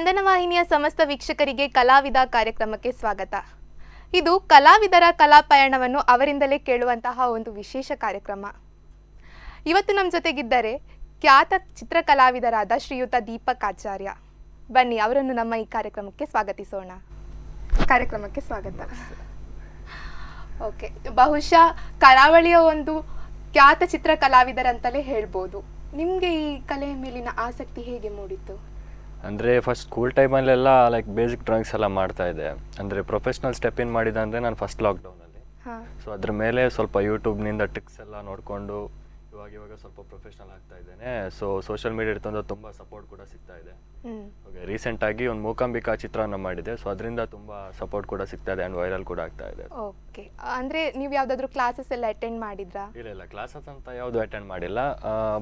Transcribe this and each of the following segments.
ಸ್ಪಂದನ ವಾಹಿನಿಯ ಸಮಸ್ತ ವೀಕ್ಷಕರಿಗೆ ಕಲಾವಿದ ಕಾರ್ಯಕ್ರಮಕ್ಕೆ ಸ್ವಾಗತ. ಇದು ಕಲಾವಿದರ ಕಲಾ ಪಯಣವನ್ನು ಅವರಿಂದಲೇ ಕೇಳುವಂತಹ ಒಂದು ವಿಶೇಷ ಕಾರ್ಯಕ್ರಮ. ಇವತ್ತು ನಮ್ಮ ಜೊತೆಗಿದ್ದಾರೆ ಖ್ಯಾತ ಚಿತ್ರಕಲಾವಿದರಾದ ಶ್ರೀಯುತ ದೀಪಕ್ ಆಚಾರ್ಯ. ಬನ್ನಿ ಅವರನ್ನು ನಮ್ಮ ಈ ಕಾರ್ಯಕ್ರಮಕ್ಕೆ ಸ್ವಾಗತಿಸೋಣ. ಕಾರ್ಯಕ್ರಮಕ್ಕೆ ಸ್ವಾಗತ. ಓಕೆ, ಬಹುಶಃ ಕರಾವಳಿಯ ಒಂದು ಖ್ಯಾತ ಚಿತ್ರಕಲಾವಿದರಂತಲೇ ಹೇಳ್ಬೋದು. ನಿಮಗೆ ಈ ಕಲೆಯ ಮೇಲಿನ ಆಸಕ್ತಿ ಹೇಗೆ ಮೂಡಿತು? ಅಂದರೆ ಫಸ್ಟ್ ಸ್ಕೂಲ್ ಟೈಮಲ್ಲೆಲ್ಲ ಲೈಕ್ ಬೇಸಿಕ್ ಡ್ರಾಯಿಂಗ್ಸ್ ಎಲ್ಲ ಮಾಡ್ತಾ ಇದ್ದೆ. ಅಂದರೆ ಪ್ರೊಫೆಷ್ನಲ್ ಸ್ಟೆಪ್ ಇನ್ ಮಾಡಿದಂದರೆ ನಾನು ಫಸ್ಟ್ ಲಾಕ್ಡೌನಲ್ಲಿ. ಸೊ ಅದ್ರ ಮೇಲೆ ಸ್ವಲ್ಪ ಯೂಟ್ಯೂಬ್ನಿಂದ ಟ್ರಿಕ್ಸ್ ಎಲ್ಲ ನೋಡಿಕೊಂಡು ಇವಾಗ ಸ್ವಲ್ಪ ಪ್ರೊಫೆಷ್ನಲ್ ಆಗ್ತಾ ಇದ್ದೇನೆ. ಸೊ ಸೋಷಿಯಲ್ ಮೀಡಿಯಾ ಇರ್ತಂದ್ರೆ ತುಂಬ ಸಪೋರ್ಟ್ ಕೂಡ ಸಿಗ್ತಾ ಇದೆ. ಓಕೆ, ರೀಸೆಂಟಾಗಿ ಒಂದು ಮೂಕಾಂಬಿಕಾ ಚಿತ್ರವನ್ನು ಮಾಡಿದೆ. ಸೊ ಅದರಿಂದ ತುಂಬ ಸಪೋರ್ಟ್ ಕೂಡ ಸಿಗ್ತಾ ಇದೆ ಆ್ಯಂಡ್ ವೈರಲ್ ಕೂಡ ಆಗ್ತಾ ಇದೆ. ಓಕೆ, ಅಂದರೆ ನೀವು ಯಾವುದಾದ್ರೂ ಕ್ಲಾಸಸ್ ಎಲ್ಲ ಅಟೆಂಡ್ ಮಾಡಿದ್ರಾ? ಇಲ್ಲ, ಕ್ಲಾಸಸ್ ಅಂತ ಯಾವುದು ಅಟೆಂಡ್ ಮಾಡಿಲ್ಲ.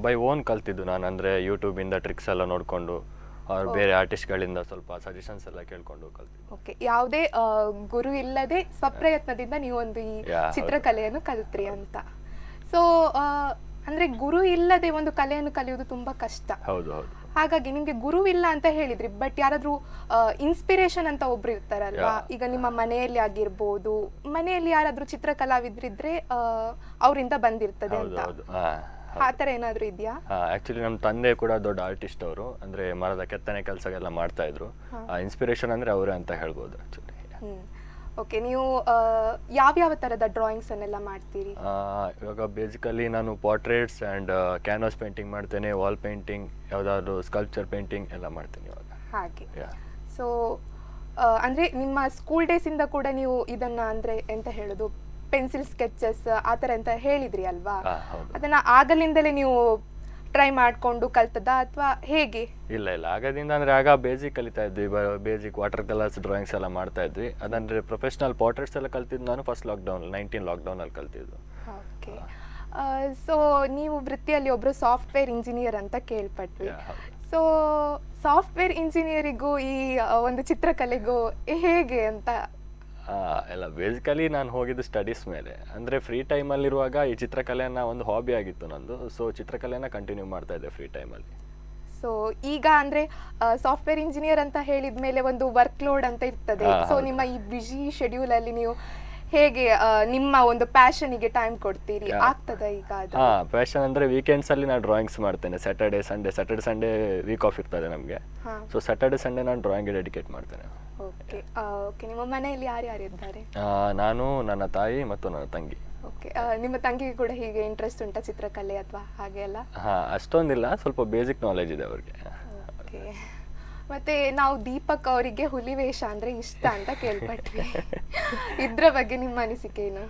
ಬೈ ಓನ್ ಕಲ್ತಿದ್ದು ನಾನು. ಅಂದರೆ ಯೂಟ್ಯೂಬಿಂದ ಟ್ರಿಕ್ಸ್ ಎಲ್ಲ ನೋಡಿಕೊಂಡು ಅವ್ರು ಬೇರೆ ಆರ್ಟಿಸ್ಟ್ಗಳಿಂದ ಸ್ವಲ್ಪ ಸಜೆಷನ್ಸ್ ಎಲ್ಲ ಕೇಳ್ಕೊಂಡು ಕಲ್ತಿದ್ದೆ. ಓಕೆ, ಯಾವುದೇ ಗುರು ಇಲ್ಲದೆ ಸ್ವಪ್ರಯತ್ನದಿಂದ ನೀವು ಒಂದು ಈ ಚಿತ್ರಕಲೆಯನ್ನು ಕಲಿತ್ರಿ ಅಂತ. ಸೊ ಅಂದ್ರೆ ಗುರು ಇಲ್ಲದೆ ಒಂದು ಕಲೆಯನ್ನು ಕಲಿಯುವುದು ತುಂಬಾ ಕಷ್ಟ. ಹೌದು. ಹಾಗಾಗಿ ನಿಮ್ಗೆ ಗುರು ಇಲ್ಲ ಅಂತ ಹೇಳಿದ್ರಿ, ಬಟ್ ಯಾರಾದ್ರೂ ಇನ್ಸ್ಪಿರೇಷನ್ ಅಂತ ಒಬ್ರು ಇರ್ತಾರಲ್ವಾ? ಈಗ ನಿಮ್ಮ ಮನೆಯಲ್ಲಿ ಆಗಿರ್ಬೋದು, ಮನೆಯಲ್ಲಿ ಯಾರಾದ್ರೂ ಚಿತ್ರಕಲಾವಿದ್ರಿದ್ರೆ ಅವರಿಂದ ಬಂದಿರ್ತದೆ ಅಂತ, ಆ ಥರ ಏನಾದ್ರು ಇದೆಯಾ? ಆಕ್ಚುಲಿ ನಮ್ಮ ತಂದೆ ಕೂಡ ದೊಡ್ಡ ಆರ್ಟಿಸ್ಟ್ ಅವರು. ಅಂದ್ರೆ ಮರದ ಕೆತ್ತನೆ ಕೆಲಸ ಎಲ್ಲ ಮಾಡ್ತಾ ಇದ್ರು. ಇನ್ಸ್ಪಿರೇಷನ್ ಅಂದ್ರೆ ಅವರೇ ಅಂತ ಹೇಳ್ಬೋದು ಆಕ್ಚುಲಿ. ಓಕೆ, ನೀವು ಯಾವ ತರದ ಡ್ರಾಯಿಂಗ್ಸ್ ಅನ್ನೆಲ್ಲ ಮಾಡ್ತೀರಿ? ಇವಾಗ ಬೇಸಿಕಲಿ ನಾನು ಪೋರ್ಟ್ರೇಟ್ಸ್ ಆ್ಯಂಡ್ ಕ್ಯಾನ್ವಾಸ್ ಪೇಂಟಿಂಗ್ ಮಾಡ್ತೇನೆ, ವಾಲ್ ಪೇಂಟಿಂಗ್, ಯಾವುದಾದ್ರು ಸ್ಕಲ್ಪ್ಚರ್ ಪೇಂಟಿಂಗ್ ಎಲ್ಲ ಮಾಡ್ತೀನಿ ಇವಾಗ. ಹಾಗೆ. ಸೊ ಅಂದ್ರೆ ನಿಮ್ಮ ಸ್ಕೂಲ್ ಡೇಸ್ ಇಂದ ಕೂಡ ನೀವು ಇದನ್ನ ಅಂದ್ರೆ ಎಂತ ಹೇಳೋದು, ಪೆನ್ಸಿಲ್ ಸ್ಕೆಚಸ್ ಆ ಥರ ಅಂತ ಹೇಳಿದ್ರಿ ಅಲ್ವಾ? ಅದನ್ನ ಆಗಲಿಂದಲೇ ನೀವು ಟ್ರೈ ಮಾಡ್ಕೊಂಡು ಕಲ್ತದ ಅಥವಾ ಹೇಗೆ? ಇಲ್ಲ, ಆಗದಿಂದ ಅಂದ್ರೆ ಆಗ ಬೇಸಿಕ್ ಕಲಿತಾ ಇದ್ವಿ. ಬೇಸಿಕ್ ವಾಟರ್ ಕಲರ್ಸ್ ಡ್ರಾಯಿಂಗ್ಸ್ ಎಲ್ಲ ಮಾಡ್ತಾ ಇದ್ವಿ. ಅದಂದ್ರೆ ಪ್ರೊಫೆಷನಲ್ ಪೋರ್ಟ್ರೇಟ್ಸ್ ಎಲ್ಲ ಕಲ್ತಿದ್ದು ನಾನು ಫಸ್ಟ್ ಲಾಕ್ಡೌನಲ್ಲಿ ಕಲ್ತಿದ್ದು. ಓಕೆ, ಸೊ ನೀವು ವೃತ್ತಿಯಲ್ಲಿ ಒಬ್ರು ಸಾಫ್ಟ್ವೇರ್ ಇಂಜಿನಿಯರ್ ಅಂತ ಕೇಳ್ಪಟ್ವಿ. ಸೊ ಸಾಫ್ಟ್ವೇರ್ ಇಂಜಿನಿಯರಿಗೂ ಈ ಒಂದು ಚಿತ್ರಕಲೆಗೂ ಹೇಗೆ ಅಂತ? ಎಲ್ಲ ಬೇಸಿಕಲಿ ನಾನು ಹೋಗಿದ್ದು ಸ್ಟಡೀಸ್ ಮೇಲೆ. ಅಂದರೆ ಫ್ರೀ ಟೈಮಲ್ಲಿರುವಾಗ ಈ ಚಿತ್ರಕಲೆಯನ್ನು ಒಂದು ಹಾಬಿ ಆಗಿತ್ತು ನಂದು. ಸೊ ಚಿತ್ರಕಲೆನ ಕಂಟಿನ್ಯೂ ಮಾಡ್ತಾ ಇದ್ದೆ ಫ್ರೀ ಟೈಮಲ್ಲಿ. ಸೊ ಈಗ ಅಂದರೆ ಸಾಫ್ಟ್ವೇರ್ ಇಂಜಿನಿಯರ್ ಅಂತ ಹೇಳಿದ ಮೇಲೆ ಒಂದು ವರ್ಕ್ ಲೋಡ್ ಅಂತ ಇರ್ತದೆ. ಸೊ ನಿಮ್ಮ ಈ ಬಿಜಿ ಶೆಡ್ಯೂಲಲ್ಲಿ ನೀವು ಹೇಗೆ ನಿಮ್ಮ ಒಂದು ಪ್ಯಾಷನಿಗೆ ಟೈಮ್ ಕೊಡ್ತೀರಿ? ಆಗ್ತದ ಈಗ ಅದು? ಪ್ಯಾಷನ್ ಅಂದರೆ ವೀಕೆಂಡ್ಸಲ್ಲಿ ನಾನು ಡ್ರಾಯಿಂಗ್ಸ್ ಮಾಡ್ತೇನೆ. ಸ್ಯಾಟರ್ಡೆ ಸಂಡೇ ವೀಕ್ ಆಫ್ ಇರ್ತದೆ ನಮಗೆ. ಸೊ ಸ್ಯಾಟರ್ಡೆ ಸಂಡೇ ನಾನು ಡ್ರಾಯಿಂಗ್ಗೆ ಡೆಡಿಕೇಟ್ ಮಾಡ್ತೇನೆ. ಓಕೆ, ನಿಮ್ಮ ಮನೆಯಲ್ಲಿ ಯಾರ್ಯಾರು ಇದ್ದಾರೆ? ನಾನು, ನನ್ನ ತಾಯಿ ಮತ್ತು ನನ್ನ ತಂಗಿ. ಓಕೆ, ನಿಮ್ಮ ತಂಗಿಗೆ ಕೂಡ ಹೀಗೆ ಇಂಟ್ರೆಸ್ಟ್ ಉಂಟಾ ಚಿತ್ರಕಲೆ ಅಥವಾ ಹಾಗೆ ಎಲ್ಲ? ಅಷ್ಟೊಂದಿಲ್ಲ, ಸ್ವಲ್ಪ ಬೇಸಿಕ್ ನಾಲೆಜ್ ಇದೆ ಅವ್ರಿಗೆ. ಓಕೆ, ಮತ್ತೆ ನಾವು ದೀಪಕ್ ಅವರಿಗೆ ಹುಲಿವೇಷ ಅಂದ್ರೆ ಇಷ್ಟ ಅಂತ ಕೇಳ್ಪಟ್ವಿ. ಇದ್ರ ಬಗ್ಗೆ ನಿಮ್ಮ ಅನಿಸಿಕೆ ಏನು?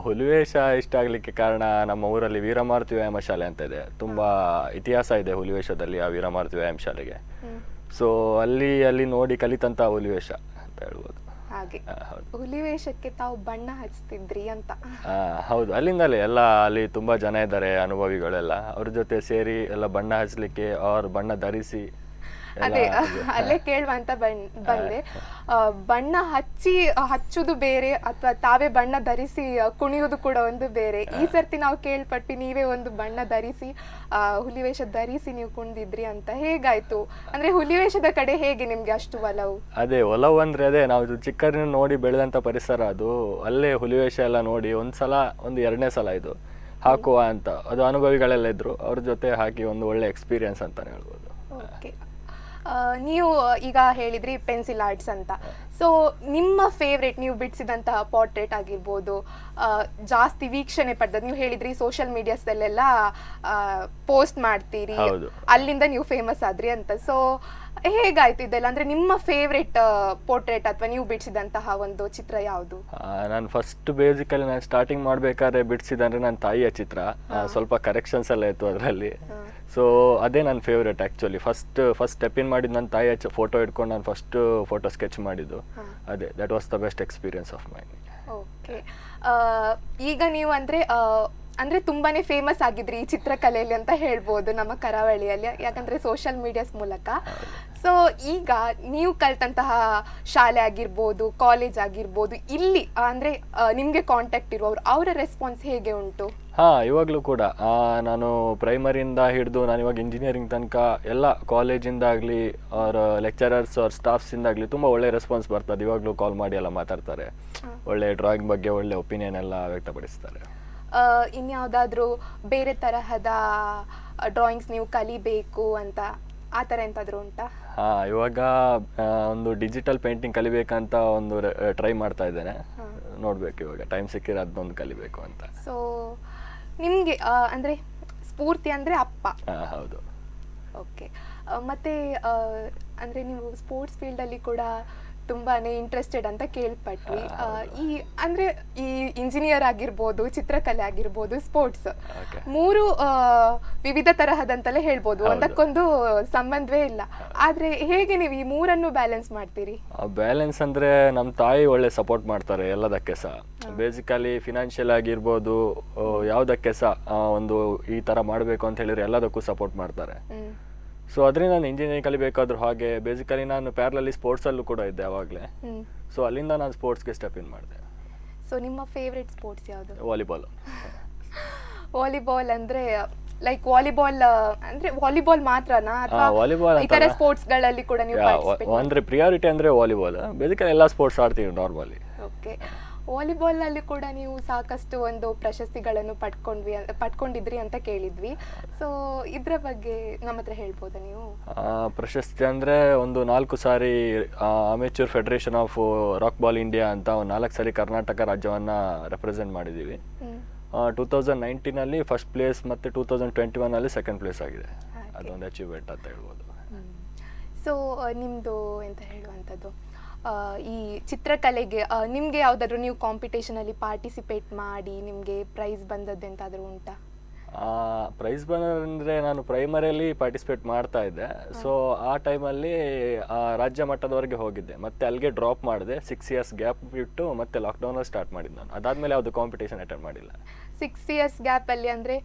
ಹುಲಿವೇಷ ಇಷ್ಟ ಆಗ್ಲಿಕ್ಕೆ ಕಾರಣ ನಮ್ಮ ಊರಲ್ಲಿ ವೀರಮಾರುತಿ ವ್ಯಾಯಾಮ ಶಾಲೆ ಅಂತ ಇದೆ. ತುಂಬಾ ಇತಿಹಾಸ ಇದೆ ಹುಲಿವೇಷದಲ್ಲಿ ಆ ವೀರಮಾರುತಿ ವ್ಯಾಯಾಮ ಶಾಲೆಗೆ. ಸೊ ಅಲ್ಲಿ ನೋಡಿ ಕಲಿತಂತ ಹುಲಿವೇಷ ಅಂತ ಹೇಳ್ಬೋದು. ಹಾಗೆ ಹುಲಿವೇಷಕ್ಕೆ ತಾವು ಬಣ್ಣ ಹಚ್ತಿದ್ರಿ ಅಂತ? ಹೌದು, ಅಲ್ಲಿಂದಲೇ ಎಲ್ಲ. ಅಲ್ಲಿ ತುಂಬಾ ಜನ ಇದ್ದಾರೆ ಅನುಭವಿಗಳೆಲ್ಲ, ಅವ್ರ ಜೊತೆ ಸೇರಿ ಎಲ್ಲ ಬಣ್ಣ ಹಚ್ಚಲಿಕ್ಕೆ, ಅವ್ರ ಬಣ್ಣ ಧರಿಸಿ. ಅದೇ ಅಲ್ಲೇ ಕೇಳುವ ಅಂತ ಬಂದೆ. ಬಣ್ಣ ಹಚ್ಚುದು ಬೇರೆ ಅಥವಾ ತಾವೇ ಬಣ್ಣ ಧರಿಸಿ ಕುಣಿಯುವುದು ಕೂಡ ಒಂದು ಬೇರೆ. ಈ ಸರ್ತಿ ನಾವು ಕೇಳ್ಪಟ್ಟಿ ನೀವೇ ಒಂದು ಬಣ್ಣ ಧರಿಸಿ ಹುಲಿವೇಷ ಧರಿಸಿ ನೀವು ಕುಣಿದಿದ್ರಿ ಅಂತ. ಹೇಗಾಯ್ತು? ಅಂದ್ರೆ ಹುಲಿವೇಷದ ಕಡೆ ಹೇಗೆ ನಿಮ್ಗೆ ಅಷ್ಟು ಒಲವು? ಅದೇ ಒಲವು ಅಂದ್ರೆ ಅದೇ ನಾವು ಚಿಕ್ಕರಿನ ನೋಡಿ ಬೆಳೆದಂತ ಪರಿಸರ ಅದು. ಅಲ್ಲೇ ಹುಲಿವೇಷ ಎಲ್ಲ ನೋಡಿ ಒಂದು ಎರಡನೇ ಸಲ ಇದು ಹಾಕುವ ಅಂತ ಅದು ಅನುಭವಿಗಳೆಲ್ಲ ಇದ್ರು. ಅವ್ರ ಜೊತೆ ಹಾಕಿ ಒಂದು ಒಳ್ಳೆ ಎಕ್ಸ್ಪೀರಿಯನ್ಸ್ ಅಂತಾನೆ ಹೇಳ್ಬೋದು. ಓಕೆ, ನೀವು ಈಗ ಹೇಳಿದ್ರಿ ಪೆನ್ಸಿಲ್ ಆರ್ಟ್ಸ್ ಅಂತ. ಸೊ ನಿಮ್ಮ ಫೇವ್ರೇಟ್ ನೀವು ಬಿಡಿಸಿದಂತಹ ಪೋರ್ಟ್ರೇಟ್ ಆಗಿರ್ಬೋದು, ಜಾಸ್ತಿ ವೀಕ್ಷಣೆ ಪಡೆದ, ನೀವು ಹೇಳಿದ್ರಿ ಸೋಷಿಯಲ್ ಮೀಡಿಯಾಸಲ್ಲೆಲ್ಲ ಪೋಸ್ಟ್ ಮಾಡ್ತೀರಿ, ಅಲ್ಲಿಂದ ನೀವು ಫೇಮಸ್ ಆದ್ರಿ ಅಂತ. ಸೊ ಹೇಗಾಯ್ತು ಇದೆಲ್ಲ? ಅಂದ್ರೆ ನಿಮ್ಮ ಫೇವ್ರೇಟ್ ಪೋರ್ಟ್ರೇಟ್ ಅಥವಾ ನೀವು ಬಿಡಿಸಿದಂತಹ ಒಂದು ಚಿತ್ರ ಯಾವುದು? ನಾನು ಫಸ್ಟ್ ಬೇಸಿಕಲಿ ನಾನು ಸ್ಟಾರ್ಟಿಂಗ್ ಮಾಡ್ಬೇಕಾದ್ರೆ ಬಿಡಿಸಿದಂದ್ರೆ ನನ್ನ ತಾಯಿಯ ಚಿತ್ರ. ಸ್ವಲ್ಪ ಕರೆಕ್ಷನ್ಸ್ ಎಲ್ಲ ಇತ್ತು ಅದರಲ್ಲಿ. ಸೊ ಅದೇ ನನ್ನ favourite actually. First step in ಮಾಡಿದ್ದು ನನ್ನ ತಾಯಿಯ ಫೋಟೋ ಇಟ್ಕೊಂಡು ನಾನು ಫಸ್ಟ್ ಫೋಟೋ ಸ್ಕೆಚ್ ಮಾಡಿದ್ದು ಅದೇ. That was the best experience of main. Okay, ಈಗ ನೀವು ಅಂದ್ರೆ ತುಂಬಾನೇ ಫೇಮಸ್ ಆಗಿದ್ರಿ ಈ ಚಿತ್ರಕಲೆಯಲ್ಲಿ ಅಂತ ಹೇಳ್ಬೋದು ನಮ್ಮ ಕರಾವಳಿಯಲ್ಲಿ, ಯಾಕಂದ್ರೆ ಸೋಷಿಯಲ್ ಮೀಡಿಯಾಸ್ ಮೂಲಕ. ಸೊ ಈಗ ನೀವು ಕಲ್ತಂತಹ ಶಾಲೆ ಆಗಿರ್ಬೋದು, ಕಾಲೇಜ್ ಆಗಿರ್ಬೋದು, ಇಲ್ಲಿ ಅಂದ್ರೆ ನಿಮ್ಗೆ ಕಾಂಟ್ಯಾಕ್ಟ್ ಇರುವವರು, ಅವರ ರೆಸ್ಪಾನ್ಸ್ ಹೇಗೆ ಉಂಟು? ಹಾಂ, ಇವಾಗಲೂ ಕೂಡ ನಾನು ಪ್ರೈಮರಿಯಿಂದ ಹಿಡಿದು ನಾನು ಇವಾಗ ಇಂಜಿನಿಯರಿಂಗ್ ತನಕ ಎಲ್ಲ ಕಾಲೇಜಿಂದಾಗಲಿ ಅವ್ರ ಲೆಕ್ಚರರ್ಸ್ ಅವ್ರ ಸ್ಟಾಫ್ಸಿಂದಾಗಲಿ ತುಂಬ ಒಳ್ಳೆ ರೆಸ್ಪಾನ್ಸ್ ಬರ್ತದೆ. ಇವಾಗಲೂ ಕಾಲ್ ಮಾಡಿ ಎಲ್ಲ ಮಾತಾಡ್ತಾರೆ, ಒಳ್ಳೆ ಡ್ರಾಯಿಂಗ್ ಬಗ್ಗೆ ಒಳ್ಳೆ ಒಪಿನಿಯನ್ ಎಲ್ಲ ವ್ಯಕ್ತಪಡಿಸ್ತಾರೆ. ಇನ್ಯಾವುದಾದ್ರೂ ಬೇರೆ ತರಹದ ಡ್ರಾಯಿಂಗ್ಸ್ ನೀವು ಕಲಿಬೇಕು ಅಂತ ಆ ಥರ ಎಂತಾದರೂ ಉಂಟಾ? ಹಾಂ, ಇವಾಗ ಒಂದು ಡಿಜಿಟಲ್ ಪೇಂಟಿಂಗ್ ಕಲಿಬೇಕಂತ ಒಂದು ಟ್ರೈ ಮಾಡ್ತಾ ಇದ್ದೇನೆ. ನೋಡ್ಬೇಕು, ಇವಾಗ ಟೈಮ್ ಸಿಕ್ಕಿದ್ರೆ ಅದನ್ನೊಂದು ಕಲಿಬೇಕು ಅಂತ. ಸೊ ನಿಮಗೆ ಅಂದರೆ ಸ್ಫೂರ್ತಿ ಅಂದರೆ ಅಪ್ಪ? ಹೌದು. ಓಕೆ. ಮತ್ತು ಅಂದರೆ ನೀವು ಸ್ಪೋರ್ಟ್ಸ್ ಫೀಲ್ಡಲ್ಲಿ ಕೂಡ ತುಂಬಾ ಇಂಟ್ರೆಸ್ಟೆಡ್ ಅಂತ ಕೇಳ್ಪಟ್ವಿ. ಈ ಅಂದರೆ ಈ ಇಂಜಿನಿಯರ್ ಆಗಿರ್ಬೋದು, ಚಿತ್ರಕಲೆ ಆಗಿರ್ಬೋದು, ಸ್ಪೋರ್ಟ್ಸ್, ಮೂರು ವಿವಿಧ ತರಹದಂತಲೇ ಹೇಳ್ಬೋದು, ಒಂದಕ್ಕೊಂದು ಸಂಬಂಧವೇ ಇಲ್ಲ. ಆದರೆ ಹೇಗೆ ನೀವು ಈ ಮೂರನ್ನು ಬ್ಯಾಲೆನ್ಸ್ ಮಾಡ್ತೀರಿ? ಬ್ಯಾಲೆನ್ಸ್ ಅಂದರೆ ನಮ್ಮ ತಾಯಿ ಒಳ್ಳೆ ಸಪೋರ್ಟ್ ಮಾಡ್ತಾರೆ ಎಲ್ಲದಕ್ಕೆ ಸಹ. ಬೇಸಿಕಲಿ ಫಿನಾನ್ಷಿಯಲ್ ಆಗಿರ್ಬೋದು, ಯಾವುದಕ್ಕೆ ಸಹ ಒಂದು ಈ ಥರ ಮಾಡಬೇಕು ಅಂತ ಹೇಳಿದ್ರೆ ಎಲ್ಲದಕ್ಕೂ ಸಪೋರ್ಟ್ ಮಾಡ್ತಾರೆ. ಸೊ ಅದರಿಂದ ನಾನು ಇಂಜಿನಿಯರಿಂಗ್ ಕಲಿಬೇಕಾದ್ರೂ ಹಾಗೆ ಬೇಸಿಕಲಿ ನಾನು ಪ್ಯಾರಲಲ್ಲಿ ಸ್ಪೋರ್ಟ್ಸಲ್ಲೂ ಕೂಡ ಇದ್ದೆ ಆವಾಗಲೇ. ಸೊ ಅಲ್ಲಿಂದ ನಾನು ಸ್ಪೋರ್ಟ್ಸ್ಗೆ ಸ್ಟೆಪ್ ಇನ್ ಮಾಡಿದೆ. ಸೊ ನಿಮ್ಮ ಫೇವ್ರೆಟ್ ಸ್ಪೋರ್ಟ್ಸ್ ಯಾವುದು? ವಾಲಿಬಾಲ್. ವಾಲಿಬಾಲ್ ಅಂದರೆ ಲೈಕ್ ವಾಲಿಬಾಲ್ ಅಂದರೆ ವಾಲಿಬಾಲ್ ಮಾತ್ರನಾ ಅಥವಾ ವಾಲಿಬಾಲ್ ಇತರ ಸ್ಪೋರ್ಟ್ಸ್ಗಳಲ್ಲಿ ಕೂಡ ನೀವು ಪಾರ್ಟಿಸಿಪೇಟ್? ಅಂದರೆ ಪ್ರಿಯಾರಿಟಿ ಅಂದರೆ ವಾಲಿಬಾಲ್. ಬೇಸಿಕಲಿ ಎಲ್ಲ ಸ್ಪೋರ್ಟ್ಸ್ ಆಡ್ತೀವಿ ನಾರ್ಮಲಿ. ಓಕೆ. ವಾಲಿಬಾಲ್ನಲ್ಲಿ ಕೂಡ ನೀವು ಸಾಕಷ್ಟು ಒಂದು ಪ್ರಶಸ್ತಿಗಳನ್ನು ಪಡ್ಕೊಂಡಿದ್ರಿ ಅಂತ ಕೇಳಿದ್ವಿ. ಸೊ ಇದರ ಬಗ್ಗೆ ನಮ್ಮ ಹತ್ರ ಹೇಳ್ಬೋದಾ ನೀವು? ಪ್ರಶಸ್ತಿ ಅಂದರೆ ಒಂದು 4 ಸಾರಿ amateur federation of rock ball India ಅಂತ ಒಂದು 4 ಸಾರಿ ಕರ್ನಾಟಕ ರಾಜ್ಯವನ್ನು ರೆಪ್ರೆಸೆಂಟ್ ಮಾಡಿದ್ದೀವಿ. 2019 ಫಸ್ಟ್ ಪ್ಲೇಸ್ ಮತ್ತು 2021 ಸೆಕೆಂಡ್ ಪ್ಲೇಸ್ ಆಗಿದೆ. ಅದೊಂದು ಅಚೀವ್ಮೆಂಟ್ ಅಂತ ಹೇಳ್ಬೋದು. ಸೊ ನಿಮ್ಮದು ಎಂತ ಹೇಳುವಂಥದ್ದು, ಈ ಚಿತ್ರಕಲೆಗೆ ನಿಮಗೆ ಯಾವುದಾದ್ರೂ ನೀವು ಕಾಂಪಿಟೇಷನಲ್ಲಿ ಪಾರ್ಟಿಸಿಪೇಟ್ ಮಾಡಿ ನಿಮಗೆ ಪ್ರೈಸ್ ಬಂದದ್ದು ಎಂತಾದರೂ ಉಂಟಾ? ಪ್ರೈಸ್ ಬಂದರೆ ನಾನು ಪ್ರೈಮರಿಯಲ್ಲಿ ಪಾರ್ಟಿಸಿಪೇಟ್ ಮಾಡ್ತಾ ಇದ್ದೆ. ಸೊ ಆ ಟೈಮಲ್ಲಿ ರಾಜ್ಯ ಮಟ್ಟದವರೆಗೆ ಹೋಗಿದ್ದೆ, ಮತ್ತೆ ಅಲ್ಲಿಗೆ ಡ್ರಾಪ್ ಮಾಡಿದೆ. 6 ಇಯರ್ಸ್ ಗ್ಯಾಪ್ ಬಿಟ್ಟು ಮತ್ತೆ ಲಾಕ್ಡೌನಲ್ಲಿ ಸ್ಟಾರ್ಟ್ ಮಾಡಿದ್ದು ನಾನು. ಅದಾದಮೇಲೆ ಯಾವುದು ಕಾಂಪಿಟೇಷನ್ ಅಟೆಂಡ್ ಮಾಡಿಲ್ಲ. 6 ಇಯರ್ಸ್ ಗ್ಯಾಪಲ್ಲಿ ಅಂದರೆ